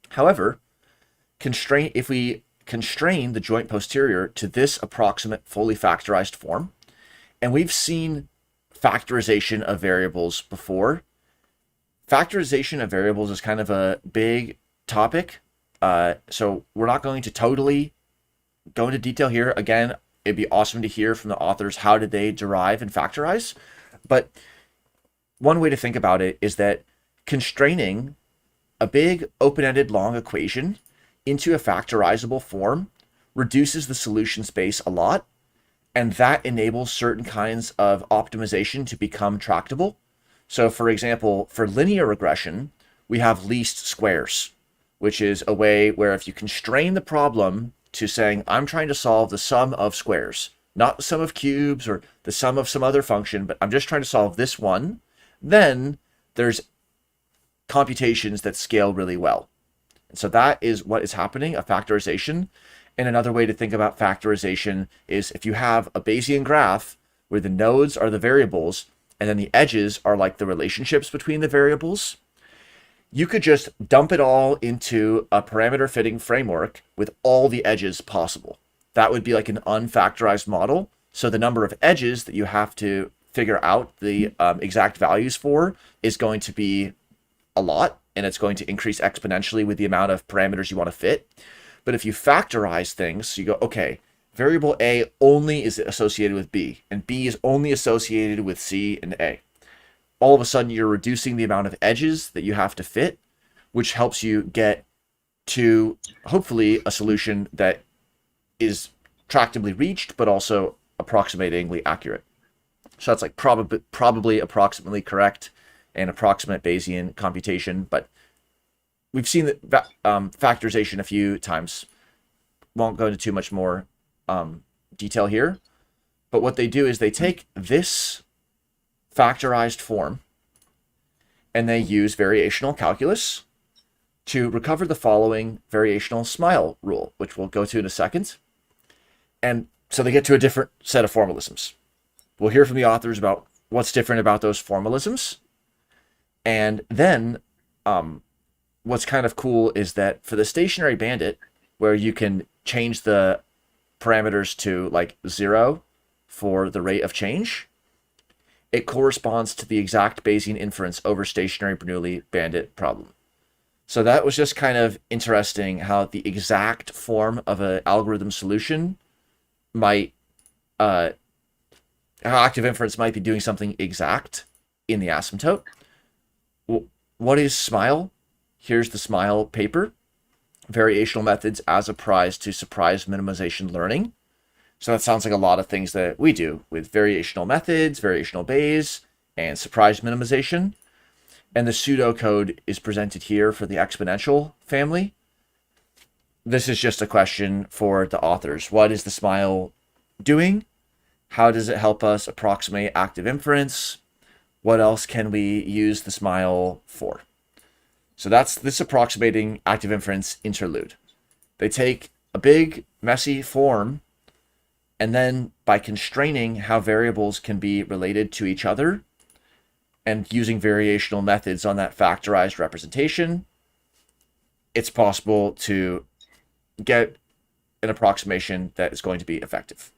However, if we constrain the joint posterior to this approximate fully factorized form, and we've seen factorization of variables before. Factorization of variables is kind of a big topic, so we're not going to totally go into detail here. Again, it'd be awesome to hear from the authors, how did they derive and factorize? But one way to think about it is that constraining a big open-ended long equation into a factorizable form reduces the solution space a lot, and that enables certain kinds of optimization to become tractable. So for example, for linear regression, we have least squares, which is a way where if you constrain the problem to saying, I'm trying to solve the sum of squares, not the sum of cubes or the sum of some other function, but I'm just trying to solve this one, then there's computations that scale really well. And so that is what is happening, a factorization. And another way to think about factorization is if you have a Bayesian graph where the nodes are the variables and then the edges are like the relationships between the variables, you could just dump it all into a parameter fitting framework with all the edges possible. That would be like an unfactorized model. So the number of edges that you have to figure out the exact values for is going to be a lot, and it's going to increase exponentially with the amount of parameters you want to fit. But if you factorize things, you go, okay, variable A only is associated with B, and B is only associated with C and A. All of a sudden, you're reducing the amount of edges that you have to fit, which helps you get to, hopefully, a solution that is tractably reached, but also approximatingly accurate. So that's like probably approximately correct and approximate Bayesian computation, but we've seen that factorization a few times. Won't go into too much more detail here, but what they do is they take this factorized form and they use variational calculus to recover the following variational smile rule, which we'll go to in a second. And so they get to a different set of formalisms. We'll hear from the authors about what's different about those formalisms. And then what's kind of cool is that for the stationary bandit, where you can change the parameters to like 0 for the rate of change, it corresponds to the exact Bayesian inference over stationary Bernoulli bandit problem. So that was just kind of interesting how the exact form of an algorithm solution might, how active inference might be doing something exact in the asymptote. What is SMILE? here's the SMILE paper, variational methods as a prize to surprise minimization learning. So that sounds like a lot of things that we do with variational methods, variational Bayes, and surprise minimization. And the pseudocode is presented here for the exponential family. This is just a question for the authors. What is the SMILE doing? How does it help us approximate active inference? What else can we use the SMILE for? So that's this approximating active inference interlude. They take a big, messy form, and then by constraining how variables can be related to each other and using variational methods on that factorized representation, it's possible to get an approximation that is going to be effective.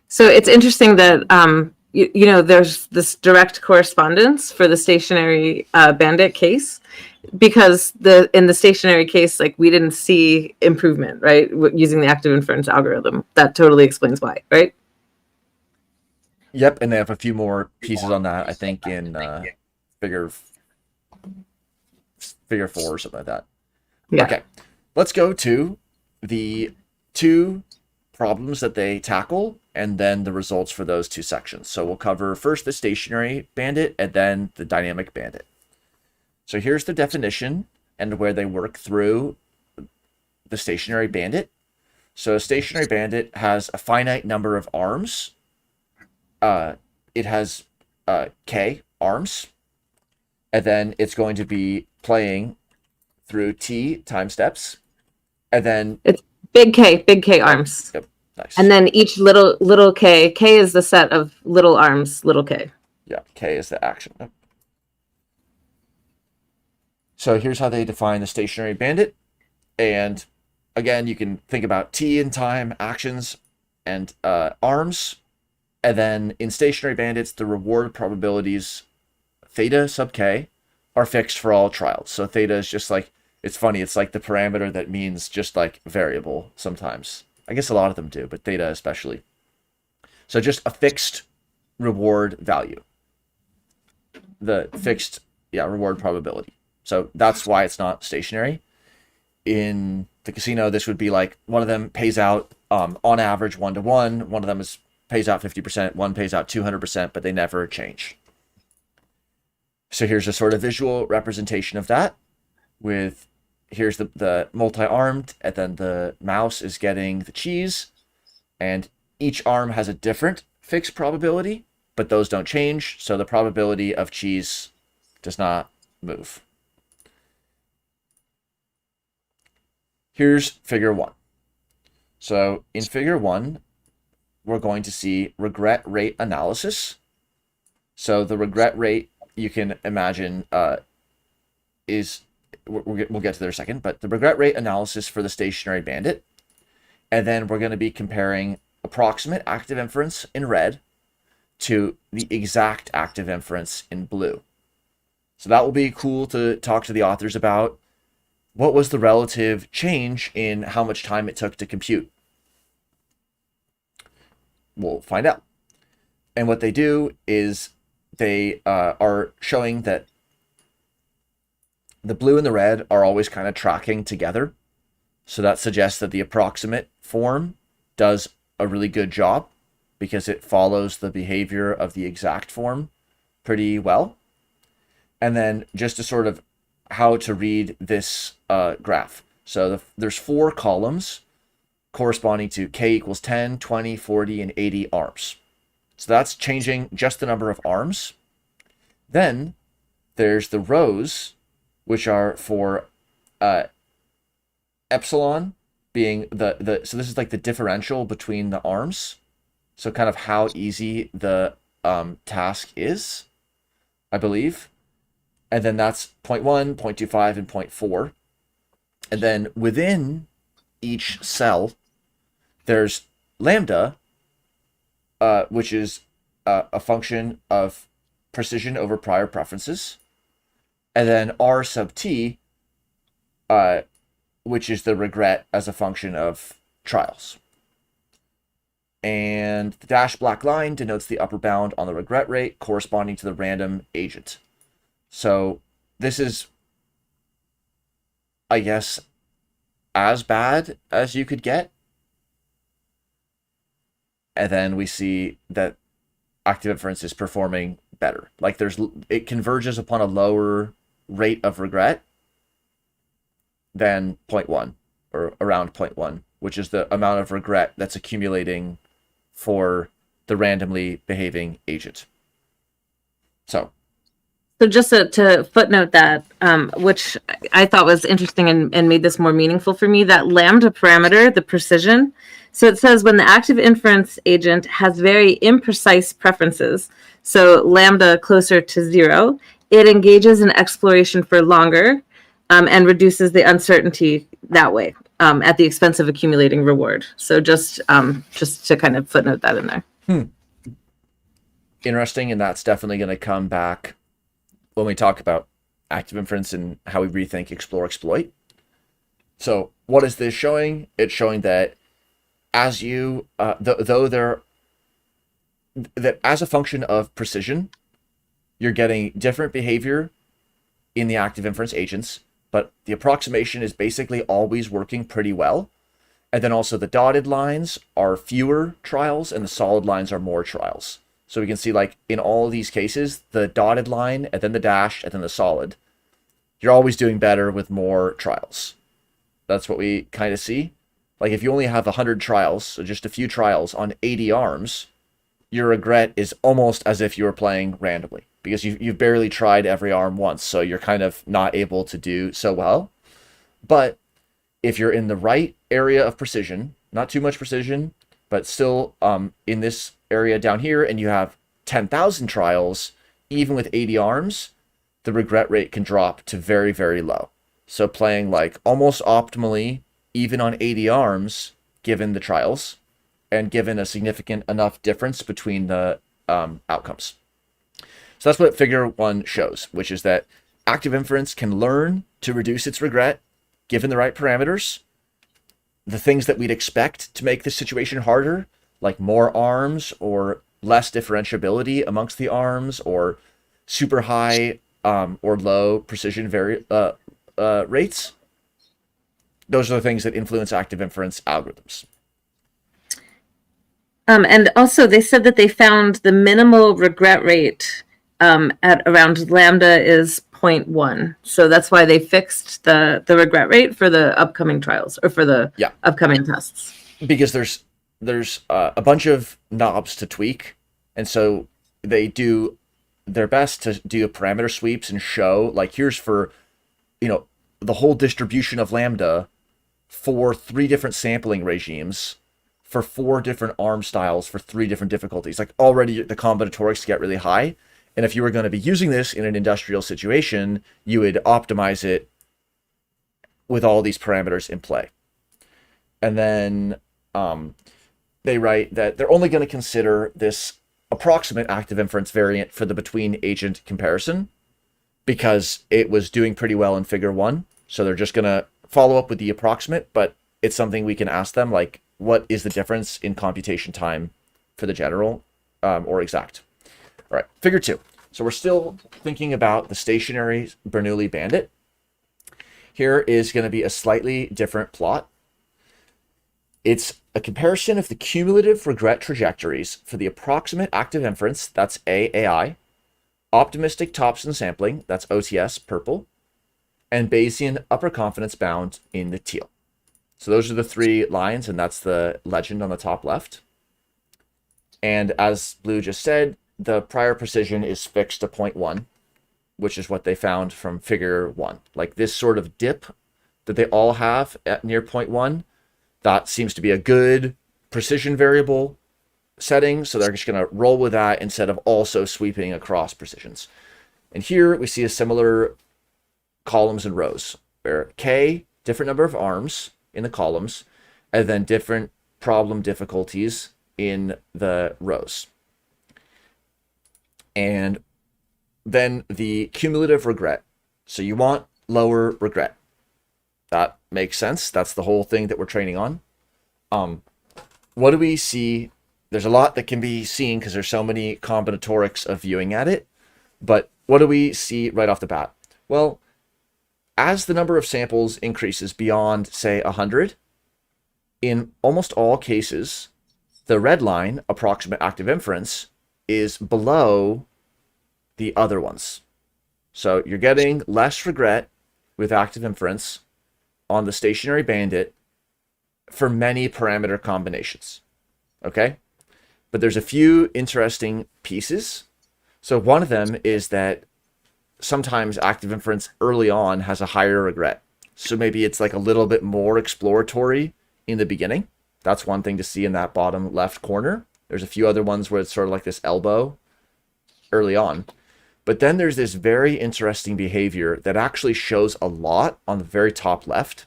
So it's interesting that there's this direct correspondence for the stationary bandit case, because in the stationary case, like, we didn't see improvement, right, using the active inference algorithm. That totally explains why, right? Yep, and they have a few more pieces on that, I think, in figure 4 or something like that. Yeah. Okay, let's go to the 2 problems that they tackle, and then the results for those 2 sections. So we'll cover first the stationary bandit and then the dynamic bandit. So here's the definition and where they work through the stationary bandit. So a stationary bandit has a finite number of arms. It has k arms, and then it's going to be playing through t time steps, and then It's big K arms. Yep, nice. And then each little K is the set of little arms, little K. Yeah, K is the action. Yep. So here's how they define the stationary bandit. And again, you can think about T in time, actions, and arms. And then in stationary bandits, the reward probabilities theta sub K are fixed for all trials. So theta is just like, it's funny, it's like the parameter that means just like variable sometimes. I guess a lot of them do, but theta especially. So just a fixed reward value. The fixed, reward probability. So that's why it's not stationary. In the casino, this would be like one of them pays out on average 1-to-1. One of them pays out 50%. One pays out 200%, but they never change. So here's a sort of visual representation of that. Here's the multi-armed, and then the mouse is getting the cheese, and each arm has a different fixed probability, but those don't change. So the probability of cheese does not move. Here's figure 1. So in figure 1, we're going to see regret rate analysis. So the regret rate, you can imagine, is, we'll get to there in a second, but the regret rate analysis for the stationary bandit. And then we're going to be comparing approximate active inference in red to the exact active inference in blue. So that will be cool to talk to the authors about. What was the relative change in how much time it took to compute? We'll find out. And what they do is they are showing that the blue and the red are always kind of tracking together. So that suggests that the approximate form does a really good job because it follows the behavior of the exact form pretty well. And then just to sort of how to read this graph. So there's 4 columns corresponding to k equals 10, 20, 40, and 80 arms. So that's changing just the number of arms. Then there's the rows, which are for epsilon being so this is like the differential between the arms. So kind of how easy the task is, I believe. And then that's 0.1, 0.25, and 0.4. And then within each cell, there's lambda, which is a function of precision over prior preferences. And then r sub t, which is the regret as a function of trials. And the dashed black line denotes the upper bound on the regret rate corresponding to the random agent. So this is, I guess, as bad as you could get. And then we see that active inference is performing better. Like it converges upon a lower rate of regret than 0.1 or around 0.1, which is the amount of regret that's accumulating for the randomly behaving agent. So just to footnote that, which I thought was interesting and made this more meaningful for me, that lambda parameter, the precision. So it says when the active inference agent has very imprecise preferences, so lambda closer to 0, it engages in exploration for longer and reduces the uncertainty that way at the expense of accumulating reward. So just to kind of footnote that in there. Interesting, and that's definitely going to come back when we talk about active inference and how we rethink explore exploit. So what is this showing? It's showing that as you that as a function of precision, you're getting different behavior in the active inference agents, but the approximation is basically always working pretty well. And then also the dotted lines are fewer trials and the solid lines are more trials. So we can see, like, in all these cases, the dotted line and then the dash and then the solid, you're always doing better with more trials. That's what we kind of see. Like, if you only have 100 trials, so just a few trials on 80 arms, your regret is almost as if you were playing randomly, because you've barely tried every arm once, so you're kind of not able to do so well. But if you're in the right area of precision, not too much precision, but still in this area down here, and you have 10,000 trials, even with 80 arms, the regret rate can drop to very, very low. So playing like almost optimally, even on 80 arms, given the trials, and given a significant enough difference between the outcomes. So that's what figure 1 shows, which is that active inference can learn to reduce its regret given the right parameters. The things that we'd expect to make this situation harder, like more arms or less differentiability amongst the arms, or super high or low precision rates. Those are the things that influence active inference algorithms. And also they said that they found the minimal regret rate at around lambda is 0.1. So that's why they fixed the regret rate for the upcoming trials, or for the upcoming tests. Because there's a bunch of knobs to tweak, and so they do their best to do parameter sweeps and show, like, here's for, the whole distribution of lambda for 3 different sampling regimes for 4 different arm styles for 3 different difficulties. Like, already the combinatorics get really high. And if you were going to be using this in an industrial situation, you would optimize it with all these parameters in play. And then they write that they're only going to consider this approximate active inference variant for the between agent comparison because it was doing pretty well in figure 1. So they're just going to follow up with the approximate, but it's something we can ask them, like, what is the difference in computation time for the general or exact? All right, figure 2. So we're still thinking about the stationary Bernoulli bandit. Here is going to be a slightly different plot. It's a comparison of the cumulative regret trajectories for the approximate active inference, that's AI, optimistic Thompson sampling, that's OTS, purple, and Bayesian upper confidence bound in the teal. So those are the 3 lines, and that's the legend on the top left. And as Blue just said, the prior precision is fixed to 0.1, which is what they found from figure 1. Like, this sort of dip that they all have at near 0.1, that seems to be a good precision variable setting, so they're just going to roll with that instead of also sweeping across precisions. And here we see a similar columns and rows, where K, different number of arms in the columns, and then different problem difficulties in the rows. And then the cumulative regret. So you want lower regret. That makes sense. That's the whole thing that we're training on. What do we see? There's a lot that can be seen because there's so many combinatorics of viewing at it. But what do we see right off the bat? Well, as the number of samples increases beyond, say, 100, in almost all cases, the red line, approximate active inference, is below the other ones. So you're getting less regret with active inference on the stationary bandit for many parameter combinations. Okay? But there's a few interesting pieces. So one of them is that sometimes active inference early on has a higher regret. So maybe it's like a little bit more exploratory in the beginning. That's one thing to see in that bottom left corner. There's a few other ones where it's sort of like this elbow early on. But then there's this very interesting behavior that actually shows a lot on the very top left.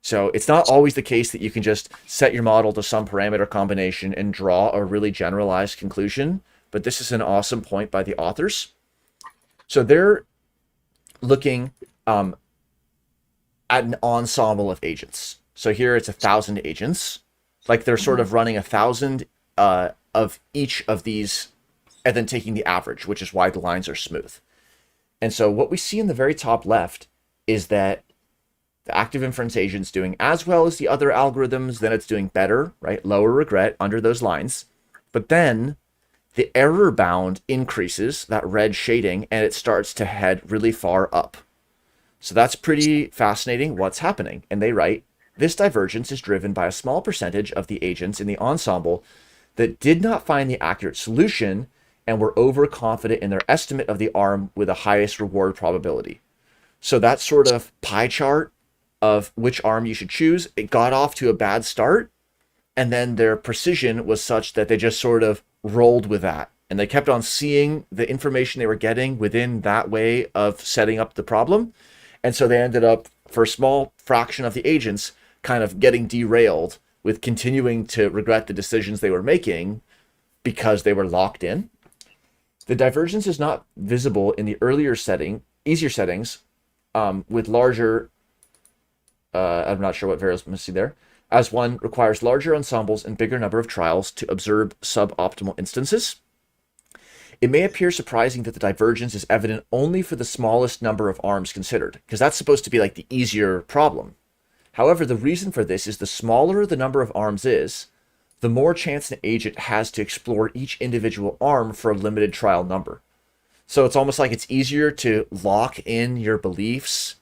So it's not always the case that you can just set your model to some parameter combination and draw a really generalized conclusion. But this is an awesome point by the authors. So they're looking at an ensemble of agents. So here it's 1,000 agents. Like they're sort of running 1,000 of each of these and then taking the average, which is why the lines are smooth. And so what we see in the very top left is that the active inference agent's doing as well as the other algorithms, then it's doing better, right? Lower regret under those lines. But then the error bound increases, that red shading, and it starts to head really far up. So that's pretty fascinating what's happening. And they write, this divergence is driven by a small percentage of the agents in the ensemble that did not find the accurate solution and were overconfident in their estimate of the arm with the highest reward probability. So that sort of pie chart of which arm you should choose, it got off to a bad start, and then their precision was such that they just sort of rolled with that. And they kept on seeing the information they were getting within that way of setting up the problem. And so they ended up, for a small fraction of the agents, kind of getting derailed with continuing to regret the decisions they were making because they were locked in. The divergence is not visible in the earlier easier settings with larger, I'm not sure what variables I'm missing there, as one requires larger ensembles and bigger number of trials to observe suboptimal instances. It may appear surprising that the divergence is evident only for the smallest number of arms considered, because that's supposed to be like the easier problem. However, the reason for this is the smaller the number of arms is, the more chance an agent has to explore each individual arm for a limited trial number. So it's almost like it's easier to lock in your beliefs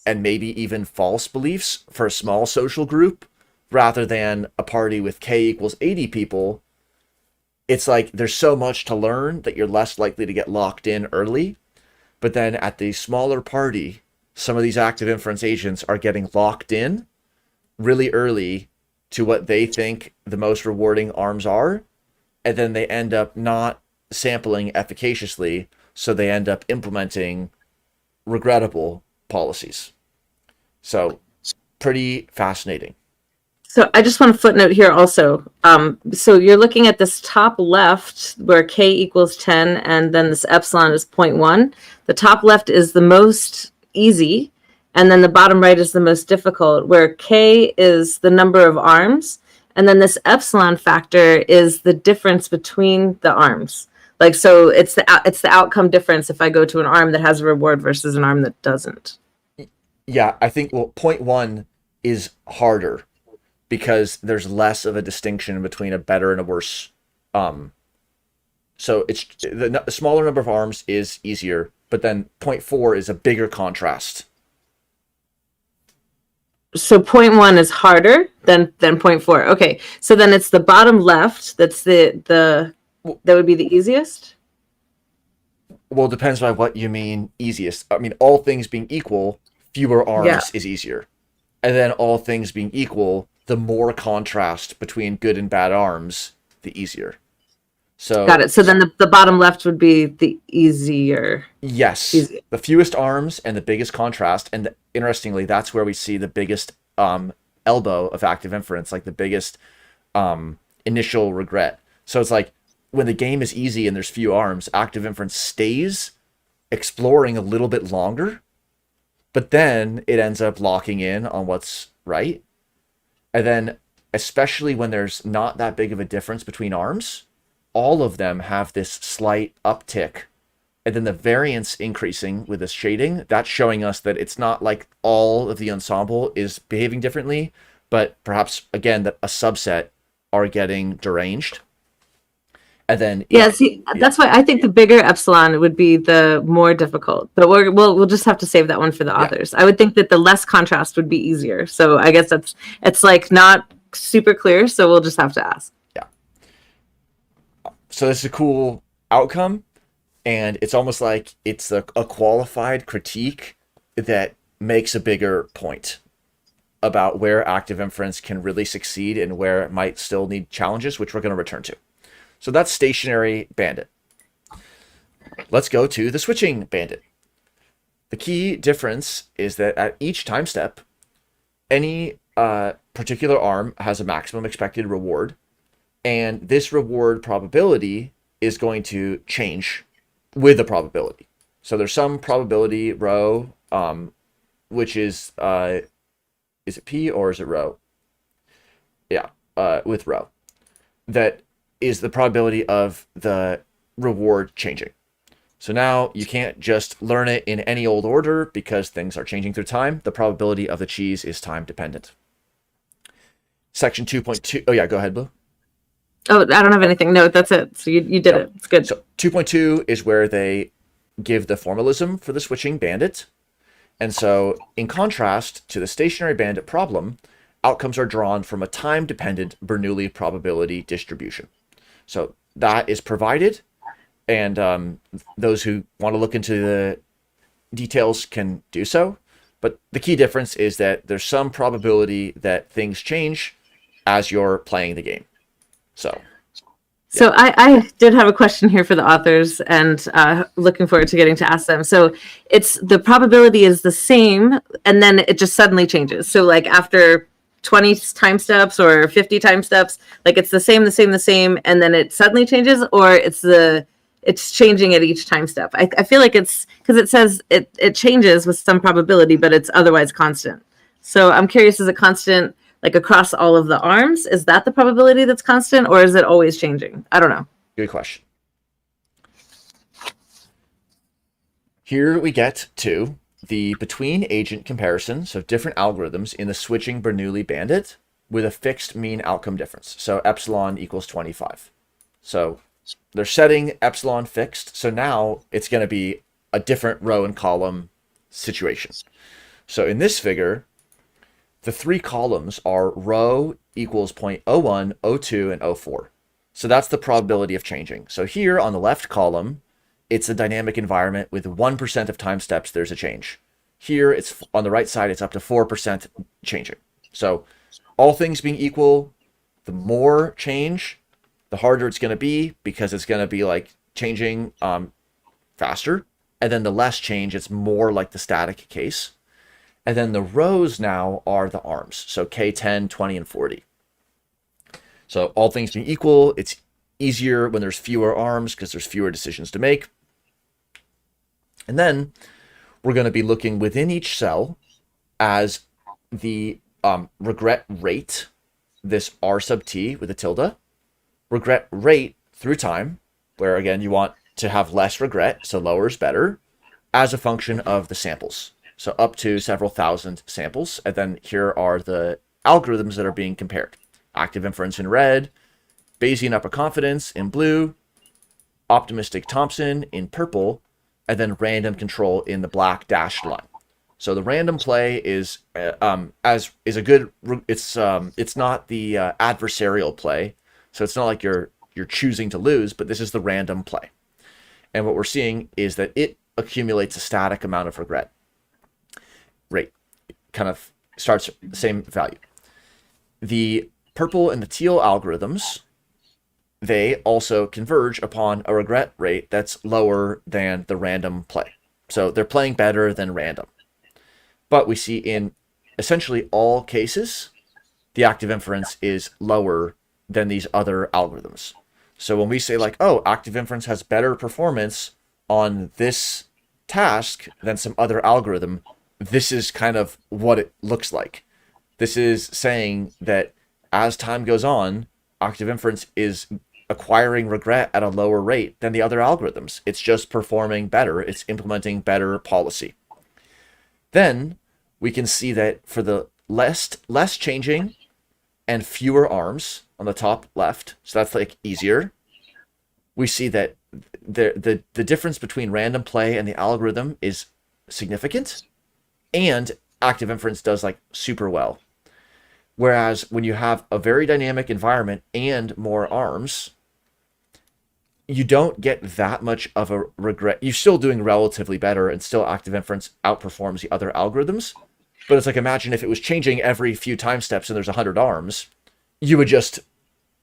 and maybe even false beliefs for a small social group rather than a party with k equals 80 people. It's like there's so much to learn that you're less likely to get locked in early. But then at the smaller party, some of these active inference agents are getting locked in really early to what they think the most rewarding arms are, and then they end up not sampling efficaciously, so they end up implementing regrettable policies. So pretty fascinating. So I just want to footnote here also. So you're looking at this top left where k equals 10 and then this epsilon is 0.1. The top left is the most easy, and then the bottom right is the most difficult, where k is the number of arms, and then this epsilon factor is the difference between the arms. Like, so it's the outcome difference if I go to an arm that has a reward versus an arm that doesn't. Yeah, I think, well, 0.1 is harder because there's less of a distinction between a better and a worse. So it's the smaller number of arms is easier, but then 0.4 is a bigger contrast. So 0.1 is harder than 0.4. Okay, so then it's the bottom left that's that would be the easiest? Well, it depends by what you mean easiest. I mean, all things being equal, fewer arms is easier. And then all things being equal, the more contrast between good and bad arms, the easier. So got it. So then the bottom left would be the easier. Yes. The fewest arms and the biggest contrast. And interestingly, that's where we see the biggest elbow of active inference, like the biggest initial regret. So it's like when the game is easy and there's few arms, active inference stays exploring a little bit longer, but then it ends up locking in on what's right. And then, especially when there's not that big of a difference between arms, all of them have this slight uptick and then the variance increasing with this shading, that's showing us that it's not like all of the ensemble is behaving differently, but perhaps, again, that a subset are getting deranged. And then that's why I think the bigger epsilon would be the more difficult. But we'll just have to save that one for the authors. I would think that the less contrast would be easier. So I guess it's like not super clear. So we'll just have to ask. Yeah. So this is a cool outcome, and it's almost like it's a qualified critique that makes a bigger point about where active inference can really succeed and where it might still need challenges, which we're going to return to. So that's stationary bandit. Let's go to the switching bandit. The key difference is that at each time step, any particular arm has a maximum expected reward, and this reward probability is going to change with the probability. So there's some probability rho, which is it P or is it rho? Yeah, with rho. That is the probability of the reward changing. So now you can't just learn it in any old order because things are changing through time. The probability of the cheese is time dependent. Section 2.2. Oh yeah, go ahead, Blue. Oh, I don't have anything. No, that's it. So you did it. It's good. So 2.2 is where they give the formalism for the switching bandit. And so in contrast to the stationary bandit problem, outcomes are drawn from a time-dependent Bernoulli probability distribution. So that is provided, and those who want to look into the details can do so. But the key difference is that there's some probability that things change as you're playing the game. So I did have a question here for the authors, and looking forward to getting to ask them. So it's the probability is the same, and then it just suddenly changes. So like after 20 time steps or 50 time steps, like it's the same, and then it suddenly changes, or it's changing at each time step. I feel like it's because it says it changes with some probability, but it's otherwise constant. So I'm curious, is it constant like across all of the arms? Is that the probability that's constant, or is it always changing? I don't know. Good question. Here we get to the between agent comparisons of different algorithms in the switching Bernoulli bandit with a fixed mean outcome difference. So epsilon equals 25. So they're setting epsilon fixed. So now it's going to be a different row and column situation. So in this figure, the three columns are rho equals 0.01, 02, and 04. So that's the probability of changing. So here on the left column, it's a dynamic environment with 1% of time steps, there's a change. Here, it's on the right side, it's up to 4% changing. So all things being equal, the more change, the harder it's going to be because it's going to be like changing faster. And then the less change, it's more like the static case. And then the rows now are the arms. So K10, 20, and 40. So all things being equal, it's easier when there's fewer arms because there's fewer decisions to make. And then we're going to be looking within each cell as the regret rate, this R sub t with a tilde, regret rate through time, where again you want to have less regret, so lower is better, as a function of the samples. So up to several thousand samples. And then here are the algorithms that are being compared. Active inference in red, Bayesian upper confidence in blue, optimistic Thompson in purple, and then random control in the black dashed line. So the random play is it's not the adversarial play. So it's not like you're choosing to lose, but this is the random play. And what we're seeing is that it accumulates a static amount of regret rate. It kind of starts the same value. The purple and the teal algorithms, they also converge upon a regret rate that's lower than the random play. So they're playing better than random. But we see in essentially all cases, the active inference is lower than these other algorithms. So when we say like, oh, active inference has better performance on this task than some other algorithm, this is kind of what it looks like. This is saying that as time goes on, active inference is acquiring regret at a lower rate than the other algorithms. It's just performing better. It's implementing better policy. Then we can see that for the less changing and fewer arms on the top left, so that's like easier, we see that the difference between random play and the algorithm is significant, and active inference does like super well. Whereas when you have a very dynamic environment and more arms, you don't get that much of a regret. You're still doing relatively better, and still active inference outperforms the other algorithms. But it's like, imagine if it was changing every few time steps and there's 100 arms, you would just,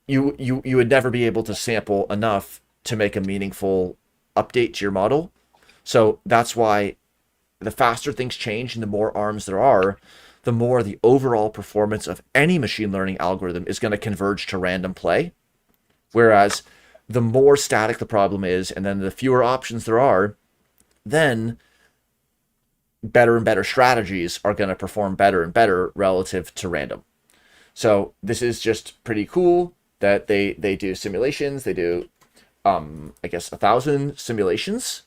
you would never be able to sample enough to make a meaningful update to your model. So that's why the faster things change and the more arms there are, the more the overall performance of any machine learning algorithm is going to converge to random play. Whereas the more static the problem is, and then the fewer options there are, then better and better strategies are going to perform better and better relative to random. So this is just pretty cool that they do simulations. They do, I guess, 1,000 simulations.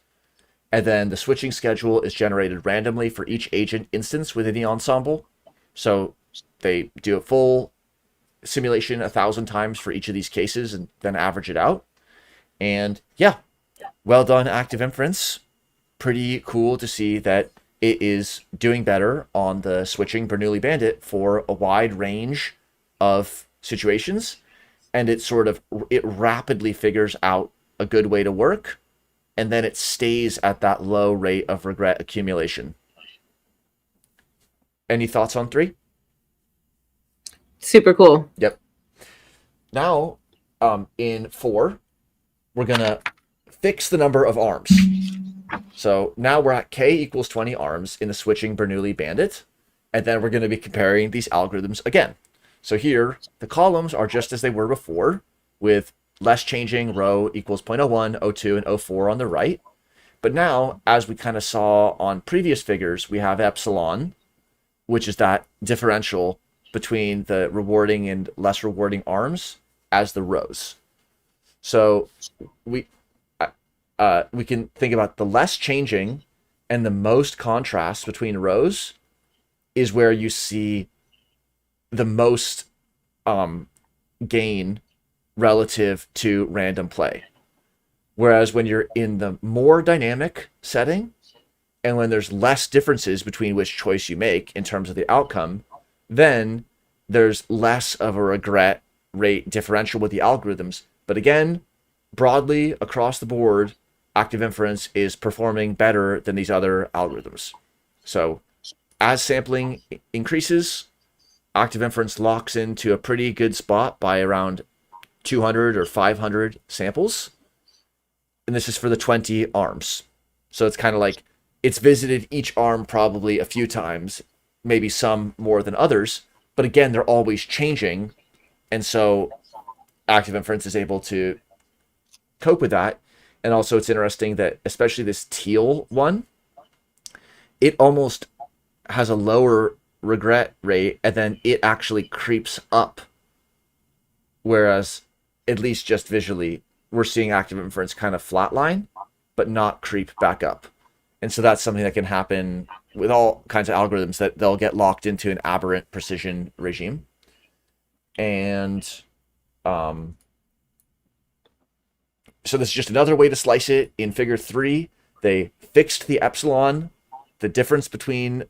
And then the switching schedule is generated randomly for each agent instance within the ensemble. So they do a full simulation 1,000 times for each of these cases and then average it out. And yeah, well done, active inference. Pretty cool to see that it is doing better on the switching Bernoulli Bandit for a wide range of situations. And it rapidly figures out a good way to work. And then it stays at that low rate of regret accumulation. Any thoughts on 3? Super cool. Yep. Now, in 4, we're going to fix the number of arms. So now we're at k equals 20 arms in the switching Bernoulli Bandit. And then we're going to be comparing these algorithms again. So here, the columns are just as they were before, with less changing row equals 0.01, 0.2, and 0.4 on the right. But now, as we kind of saw on previous figures, we have epsilon, which is that differential between the rewarding and less rewarding arms as the rows. So we can think about the less changing and the most contrast between rows is where you see the most gain relative to random play. Whereas when you're in the more dynamic setting, and when there's less differences between which choice you make in terms of the outcome, then there's less of a regret rate differential with the algorithms. But again, broadly across the board, active inference is performing better than these other algorithms. So as sampling increases, active inference locks into a pretty good spot by around 200 or 500 samples. And this is for the 20 arms. So it's kind of like it's visited each arm probably a few times, maybe some more than others. But again, they're always changing. And so active inference is able to cope with that. And also it's interesting that especially this teal one, it almost has a lower regret rate, and then it actually creeps up. Whereas, at least just visually, we're seeing active inference kind of flatline, but not creep back up. And so that's something that can happen with all kinds of algorithms, that they'll get locked into an aberrant precision regime. And so this is just another way to slice it. In figure 3, they fixed the epsilon, the difference between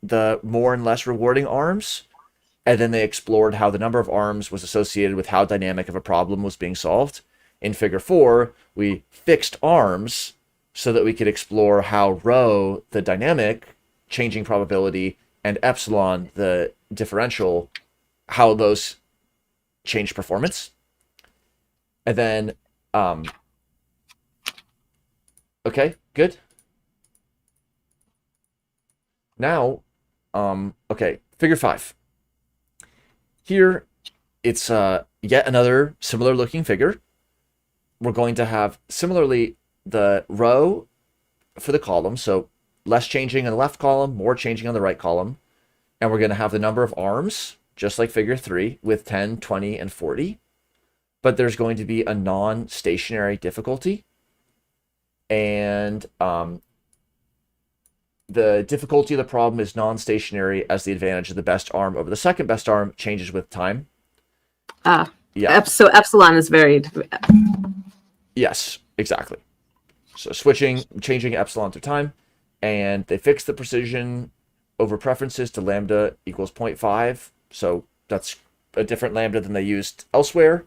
the more and less rewarding arms, and then they explored how the number of arms was associated with how dynamic of a problem was being solved. In figure 4, we fixed arms so that we could explore how rho, the dynamic changing probability, and epsilon, the differential, how those change performance. And then, okay, good. Now, okay, figure 5. Here, it's yet another similar looking figure. We're going to have, similarly, the row for the column, so less changing on the left column, more changing on the right column. And we're going to have the number of arms, just like figure 3, with 10, 20, and 40. but there's going to be a non-stationary difficulty. And the difficulty of the problem is non-stationary, as the advantage of the best arm over the second best arm changes with time. Yeah. So epsilon is varied. Yes, exactly. So changing epsilon through time, and they fix the precision over preferences to lambda equals 0.5. So that's a different lambda than they used elsewhere.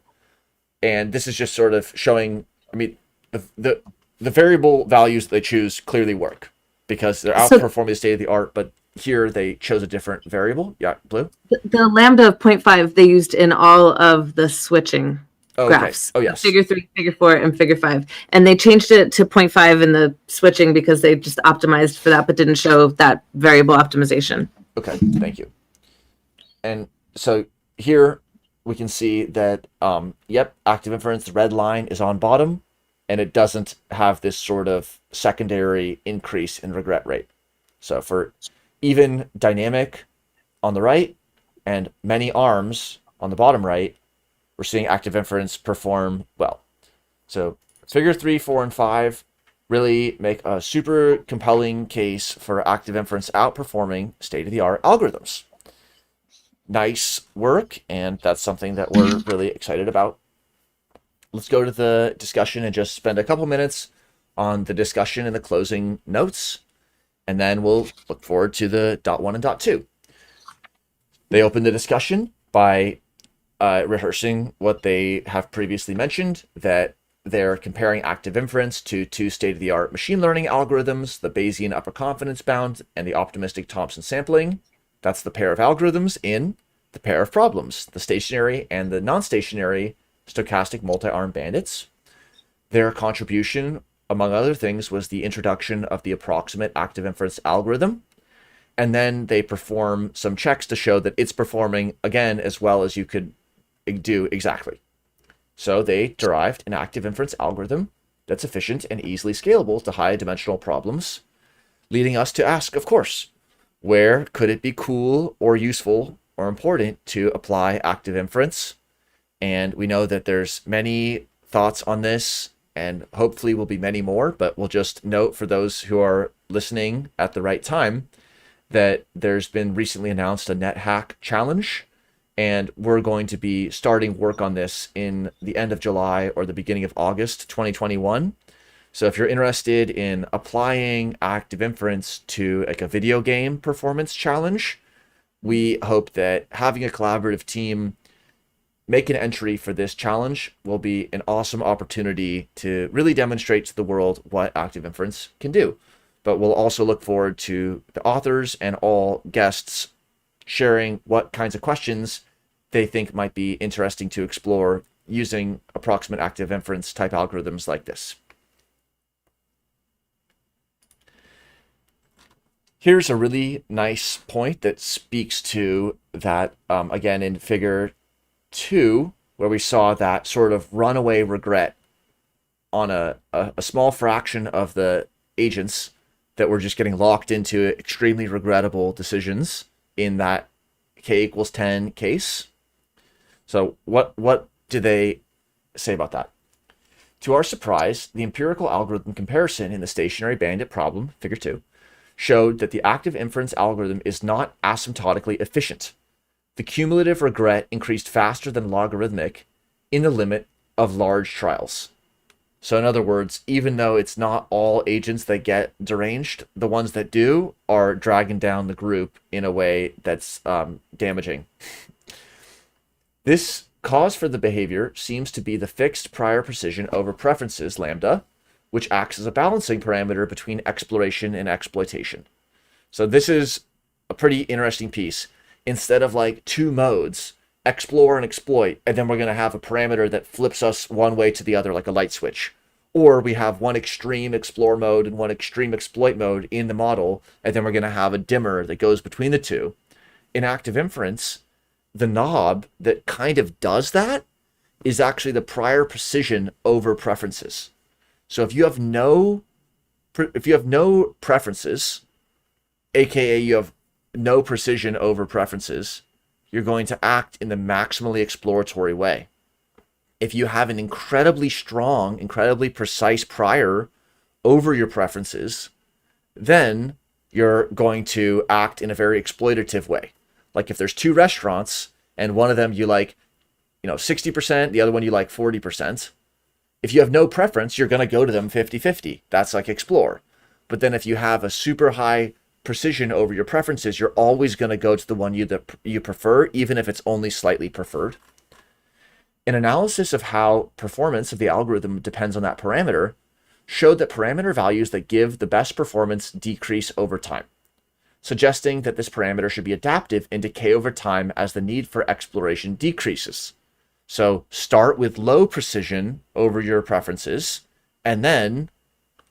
And this is just sort of showing, I mean, the variable values that they choose clearly work because they're outperforming the state of the art, but here they chose a different variable. Yeah, Blue? The lambda of 0.5 they used in all of the switching graphs. Oh, yes. Figure 3, figure 4, and figure 5. And they changed it to 0.5 in the switching because they just optimized for that, but didn't show that variable optimization. Okay, thank you. And so here we can see that, active inference, the red line is on bottom, and it doesn't have this sort of secondary increase in regret rate. So for even dynamic on the right and many arms on the bottom right, we're seeing active inference perform well. So figure 3, 4, and 5 really make a super compelling case for active inference outperforming state-of-the-art algorithms. Nice work, and that's something that we're really excited about. Let's go to the discussion and just spend a couple minutes on the discussion and the closing notes, and then we'll look forward to the .1 and .2. They open the discussion by rehearsing what they have previously mentioned, that they're comparing active inference to two state-of-the-art machine learning algorithms, the Bayesian upper confidence bound and the optimistic Thompson sampling. That's the pair of algorithms in the pair of problems, the stationary and the non-stationary stochastic multi-arm bandits. Their contribution, among other things, was the introduction of the approximate active inference algorithm. And then they perform some checks to show that it's performing, again, as well as you could do exactly. So they derived an active inference algorithm that's efficient and easily scalable to high-dimensional problems, leading us to ask, of course, where could it be cool or useful or important to apply active inference? And we know that there's many thoughts on this, and hopefully will be many more, but we'll just note for those who are listening at the right time that there's been recently announced a NetHack challenge, and we're going to be starting work on this in the end of July or the beginning of August 2021. So if you're interested in applying active inference to like a video game performance challenge, we hope that having a collaborative team make an entry for this challenge will be an awesome opportunity to really demonstrate to the world what active inference can do. But we'll also look forward to the authors and all guests sharing what kinds of questions they think might be interesting to explore using approximate active inference type algorithms like this. Here's a really nice point that speaks to that, again, in figure 2, where we saw that sort of runaway regret on a small fraction of the agents that were just getting locked into extremely regrettable decisions in that k equals 10 case. So what do they say about that? To our surprise, the empirical algorithm comparison in the stationary bandit problem, figure 2, showed that the active inference algorithm is not asymptotically efficient. The cumulative regret increased faster than logarithmic in the limit of large trials. So in other words, even though it's not all agents that get deranged, the ones that do are dragging down the group in a way that's damaging. This cause for the behavior seems to be the fixed prior precision over preferences, lambda, which acts as a balancing parameter between exploration and exploitation. So this is a pretty interesting piece. Instead of like two modes, explore and exploit, and then we're going to have a parameter that flips us one way to the other like a light switch. Or we have one extreme explore mode and one extreme exploit mode in the model, and then we're going to have a dimmer that goes between the two. In active inference, the knob that kind of does that is actually the prior precision over preferences. So if you have no preferences, aka you have no precision over preferences, you're going to act in the maximally exploratory way. if you have an incredibly strong, incredibly precise prior over your preferences, then you're going to act in a very exploitative way. Like if there's two restaurants and one of them you like, 60%, the other one you like 40%. If you have no preference, you're going to go to them 50-50. That's like explore. But then if you have a super high precision over your preferences, you're always going to go to the one you prefer, even if it's only slightly preferred. An analysis of how performance of the algorithm depends on that parameter showed that parameter values that give the best performance decrease over time, suggesting that this parameter should be adaptive and decay over time as the need for exploration decreases. So start with low precision over your preferences, and then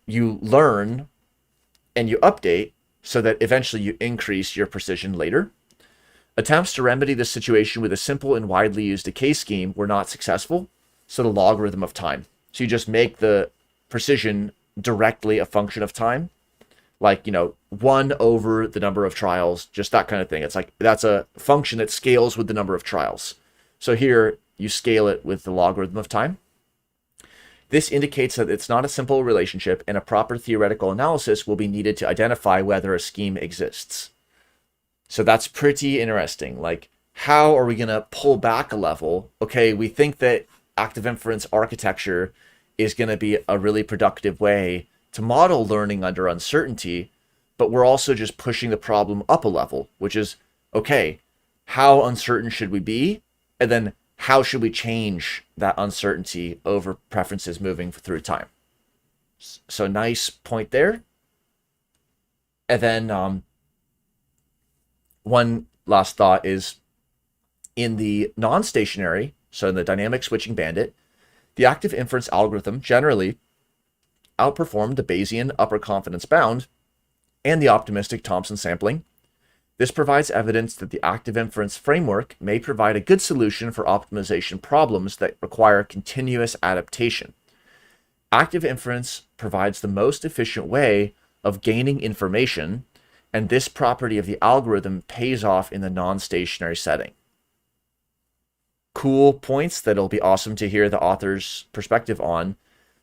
you learn and you update so that eventually you increase your precision later. Attempts to remedy this situation with a simple and widely used decay scheme were not successful, so the logarithm of time. So you just make the precision directly a function of time, like, 1 over the number of trials, just that kind of thing. It's like that's a function that scales with the number of trials. So here you scale it with the logarithm of time. This indicates that it's not a simple relationship, and a proper theoretical analysis will be needed to identify whether a scheme exists. So that's pretty interesting. Like, how are we going to pull back a level? Okay, we think that active inference architecture is going to be a really productive way to model learning under uncertainty, but we're also just pushing the problem up a level, which is, okay, how uncertain should we be? And then how should we change that uncertainty over preferences moving through time? So nice point there. And then one last thought is, in the non-stationary, so in the dynamic switching bandit, the active inference algorithm generally outperformed the Bayesian upper confidence bound and the optimistic Thompson sampling. This provides evidence that the active inference framework may provide a good solution for optimization problems that require continuous adaptation. Active inference provides the most efficient way of gaining information, and this property of the algorithm pays off in the non-stationary setting. Cool points that it'll be awesome to hear the author's perspective on.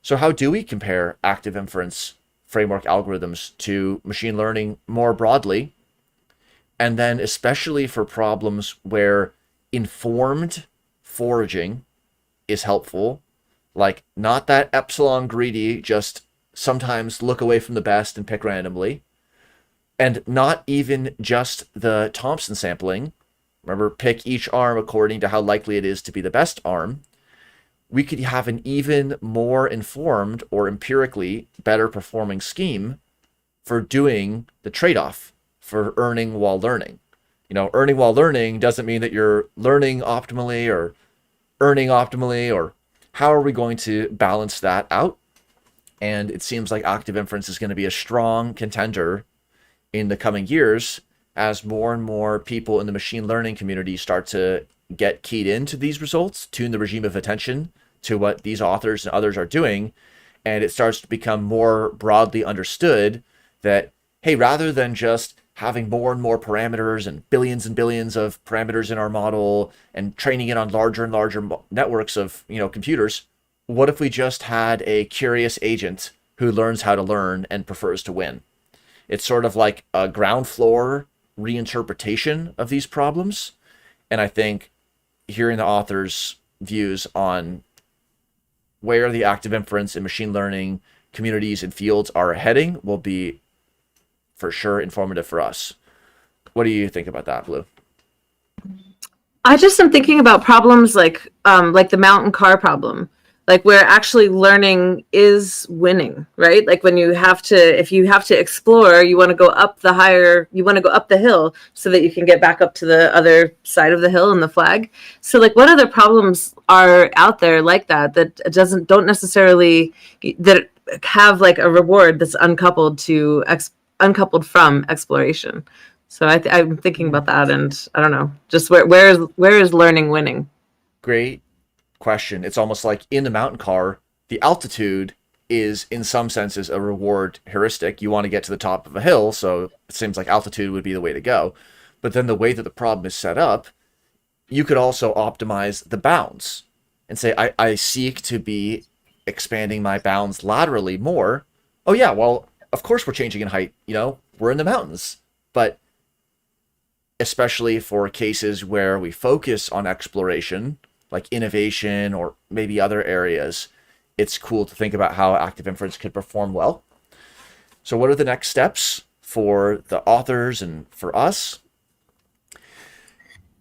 So how do we compare active inference framework algorithms to machine learning more broadly? And then especially for problems where informed foraging is helpful, like not that epsilon greedy, just sometimes look away from the best and pick randomly, and not even just the Thompson sampling. Remember, pick each arm according to how likely it is to be the best arm. We could have an even more informed or empirically better performing scheme for doing the trade-off, for earning while learning. Earning while learning doesn't mean that you're learning optimally or earning optimally, or how are we going to balance that out? And it seems like active inference is going to be a strong contender in the coming years as more and more people in the machine learning community start to get keyed into these results, tune the regime of attention to what these authors and others are doing, and it starts to become more broadly understood that, hey, rather than just having more and more parameters and billions of parameters in our model and training it on larger and larger networks of computers, what if we just had a curious agent who learns how to learn and prefers to win? It's sort of like a ground floor reinterpretation of these problems. And I think hearing the author's views on where the active inference and machine learning communities and fields are heading will be for sure informative for us. What do you think about that, Blue? I just am thinking about problems like the mountain car problem, like where actually learning is winning, right? Like when if you have to explore, you want to go up the hill so that you can get back up to the other side of the hill and the flag. So like what other problems are out there like that don't necessarily that have like a reward that's uncoupled from exploration? So I'm thinking about that, and I don't know, just where is learning winning? Great question. It's almost like in the mountain car, the altitude is in some senses a reward heuristic. You want to get to the top of a hill, so it seems like altitude would be the way to go. But then the way that the problem is set up, you could also optimize the bounds. and say, I seek to be expanding my bounds laterally more. Oh yeah, well, of course we're changing in height, we're in the mountains. But especially for cases where we focus on exploration, like innovation or maybe other areas, it's cool to think about how active inference could perform well. So what are the next steps for the authors and for us?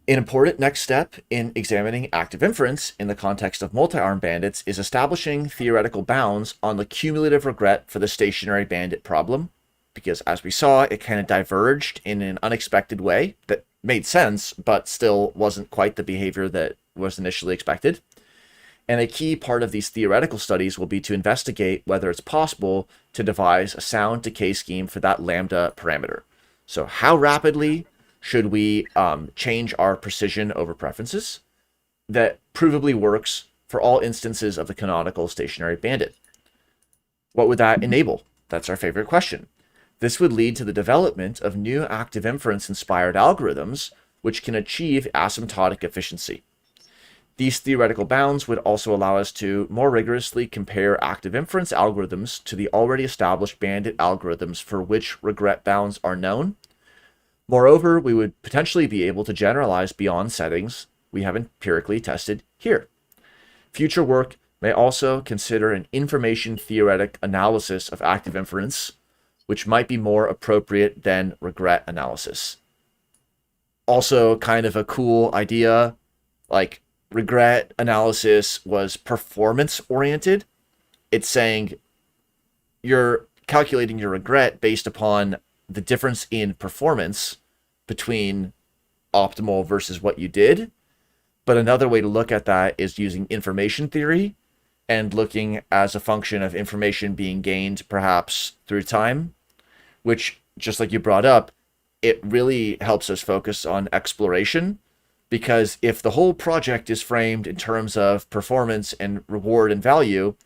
An important next step in examining active inference in the context of multi-armed bandits is establishing theoretical bounds on the cumulative regret for the stationary bandit problem, because as we saw, it kind of diverged in an unexpected way that made sense, but still wasn't quite the behavior that was initially expected. And a key part of these theoretical studies will be to investigate whether it's possible to devise a sound decay scheme for that lambda parameter. So how rapidly should we change our precision over preferences that provably works for all instances of the canonical stationary bandit? What would that enable? That's our favorite question. This would lead to the development of new active inference-inspired algorithms which can achieve asymptotic efficiency. These theoretical bounds would also allow us to more rigorously compare active inference algorithms to the already established bandit algorithms for which regret bounds are known. Moreover, we would potentially be able to generalize beyond settings we have empirically tested here. Future work may also consider an information theoretic analysis of active inference, which might be more appropriate than regret analysis. Also, kind of a cool idea, like regret analysis was performance oriented. It's saying you're calculating your regret based upon the difference in performance between optimal versus what you did. But another way to look at that is using information theory and looking as a function of information being gained perhaps through time, which, just like you brought up, it really helps us focus on exploration, because if the whole project is framed in terms of performance and reward and value,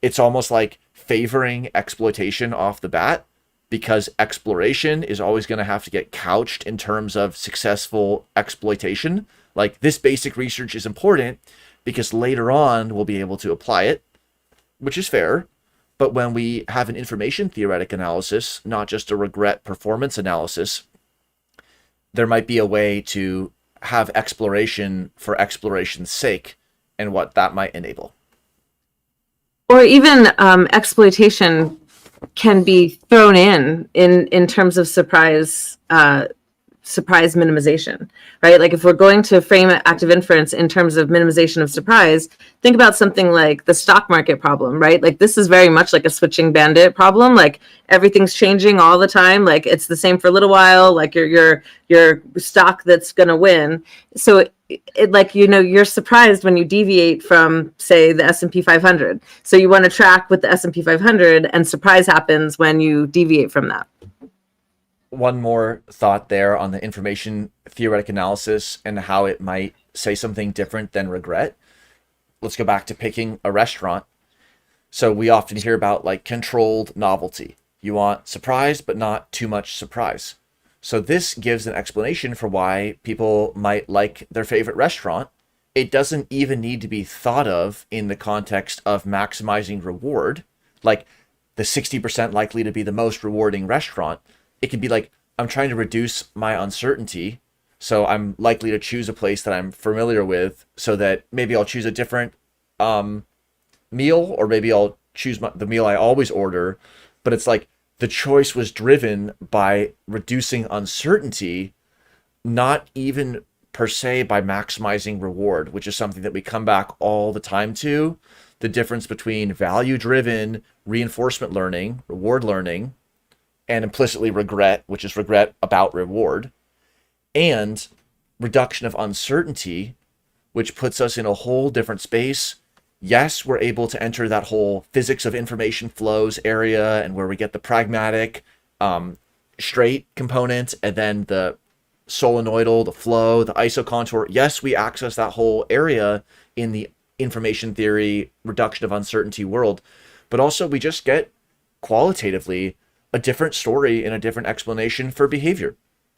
it's almost like favoring exploitation off the bat, because exploration is always going to have to get couched in terms of successful exploitation. Like, this basic research is important because later on we'll be able to apply it, which is fair. But when we have an information theoretic analysis, not just a regret performance analysis, there might be a way to have exploration for exploration's sake and what that might enable. Or even exploitation can be thrown in terms of surprise minimization, right? Like if we're going to frame active inference in terms of minimization of surprise, think about something like the stock market problem, right? Like this is very much like a switching bandit problem. Like everything's changing all the time. Like it's the same for a little while, like your stock that's going to win. So it like, you're surprised when you deviate from, say, the S&P 500. So you want to track with the S&P 500, and surprise happens when you deviate from that. One more thought there on the information theoretic analysis and how it might say something different than regret. Let's go back to picking a restaurant. So we often hear about like controlled novelty. You want surprise, but not too much surprise. So this gives an explanation for why people might like their favorite restaurant. It doesn't even need to be thought of in the context of maximizing reward, like the 60% likely to be the most rewarding restaurant. It could be like, I'm trying to reduce my uncertainty, so I'm likely to choose a place that I'm familiar with, so that maybe I'll choose a different meal, or maybe I'll choose the meal I always order. But it's like the choice was driven by reducing uncertainty, not even per se by maximizing reward, which is something that we come back all the time to. The difference between value-driven reinforcement learning, reward learning, and implicitly regret, which is regret about reward, and reduction of uncertainty, which puts us in a whole different space. Yes, we're able to enter that whole physics of information flows area, and where we get the pragmatic straight component, and then the solenoidal, the flow, the isocontour. Yes, we access that whole area in the information theory, reduction of uncertainty world, but also we just get qualitatively a different story and a different explanation for behavior.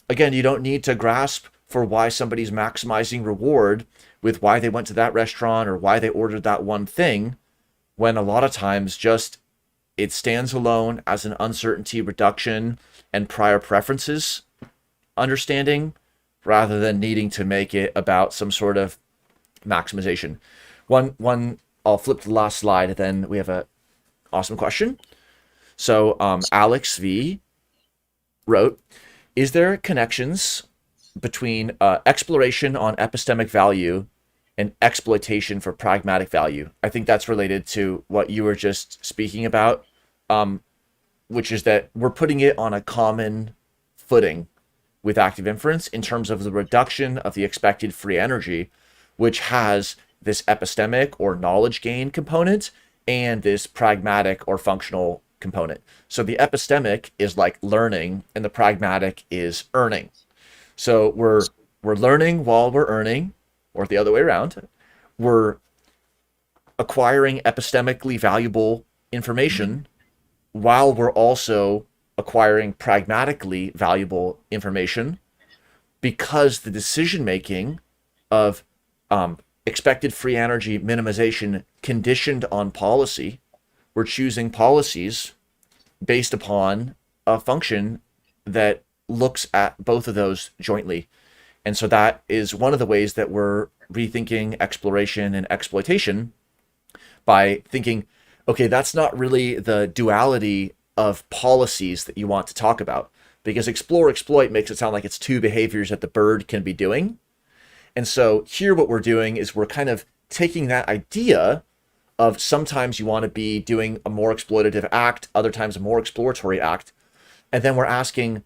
Again, you don't need to grasp for why somebody's maximizing reward with why they went to that restaurant or why they ordered that one thing, when a lot of times just it stands alone as an uncertainty reduction and prior preferences understanding, rather than needing to make it about some sort of maximization. One, I'll flip to the last slide, then we have a awesome question. So Alex V wrote, is there connections between exploration on epistemic value and exploitation for pragmatic value? I think that's related to what you were just speaking about, which is that we're putting it on a common footing with active inference in terms of the reduction of the expected free energy, which has this epistemic or knowledge gain component and this pragmatic or functional component. So the epistemic is like learning and the pragmatic is earning. So we're learning while we're earning, or the other way around. We're acquiring epistemically valuable information while we're also acquiring pragmatically valuable information, because the decision making of expected free energy minimization conditioned on policy, we're choosing policies based upon a function that looks at both of those jointly. And so that is one of the ways that we're rethinking exploration and exploitation, by thinking, okay, that's not really the duality of policies that you want to talk about, because explore, exploit makes it sound like it's two behaviors that the bird can be doing. And so here what we're doing is we're kind of taking that idea of sometimes you want to be doing a more exploitative act, other times a more exploratory act. And then we're asking,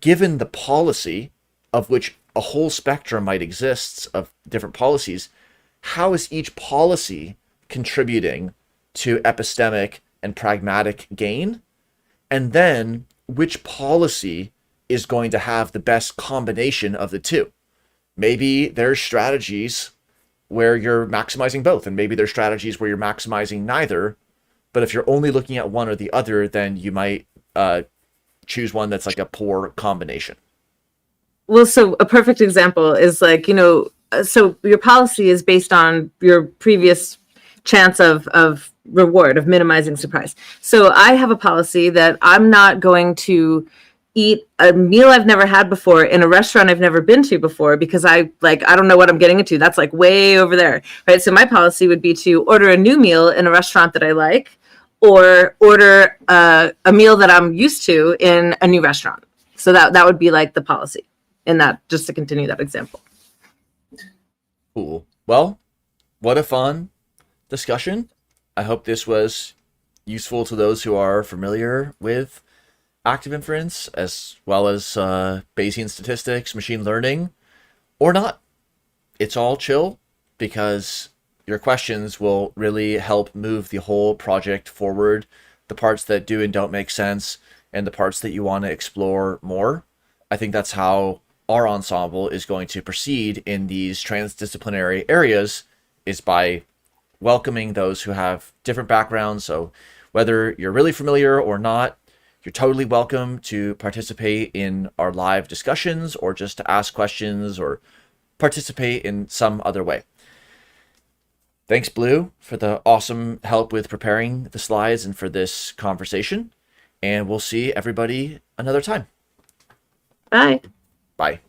given the policy, of which a whole spectrum might exist of different policies, how is each policy contributing to epistemic and pragmatic gain? And then which policy is going to have the best combination of the two? Maybe there's strategies where you're maximizing both, and maybe there's strategies where you're maximizing neither. But if you're only looking at one or the other, then you might choose one that's like a poor combination. Well, so a perfect example is like, so your policy is based on your previous chance of reward, of minimizing surprise. So I have a policy that I'm not going to eat a meal I've never had before in a restaurant I've never been to before, because I don't know what I'm getting into. That's like way over there, right? So my policy would be to order a new meal in a restaurant that I like, or order a meal that I'm used to in a new restaurant. So that would be like the policy in that, just to continue that example. Cool. Well, what a fun discussion. I hope this was useful to those who are familiar with active inference, as well as Bayesian statistics, machine learning, or not. It's all chill, because your questions will really help move the whole project forward, the parts that do and don't make sense, and the parts that you want to explore more. I think that's how our ensemble is going to proceed in these transdisciplinary areas, is by welcoming those who have different backgrounds. So whether you're really familiar or not, you're totally welcome to participate in our live discussions, or just to ask questions or participate in some other way. Thanks, Blue, for the awesome help with preparing the slides and for this conversation. And we'll see everybody another time. Bye. Bye.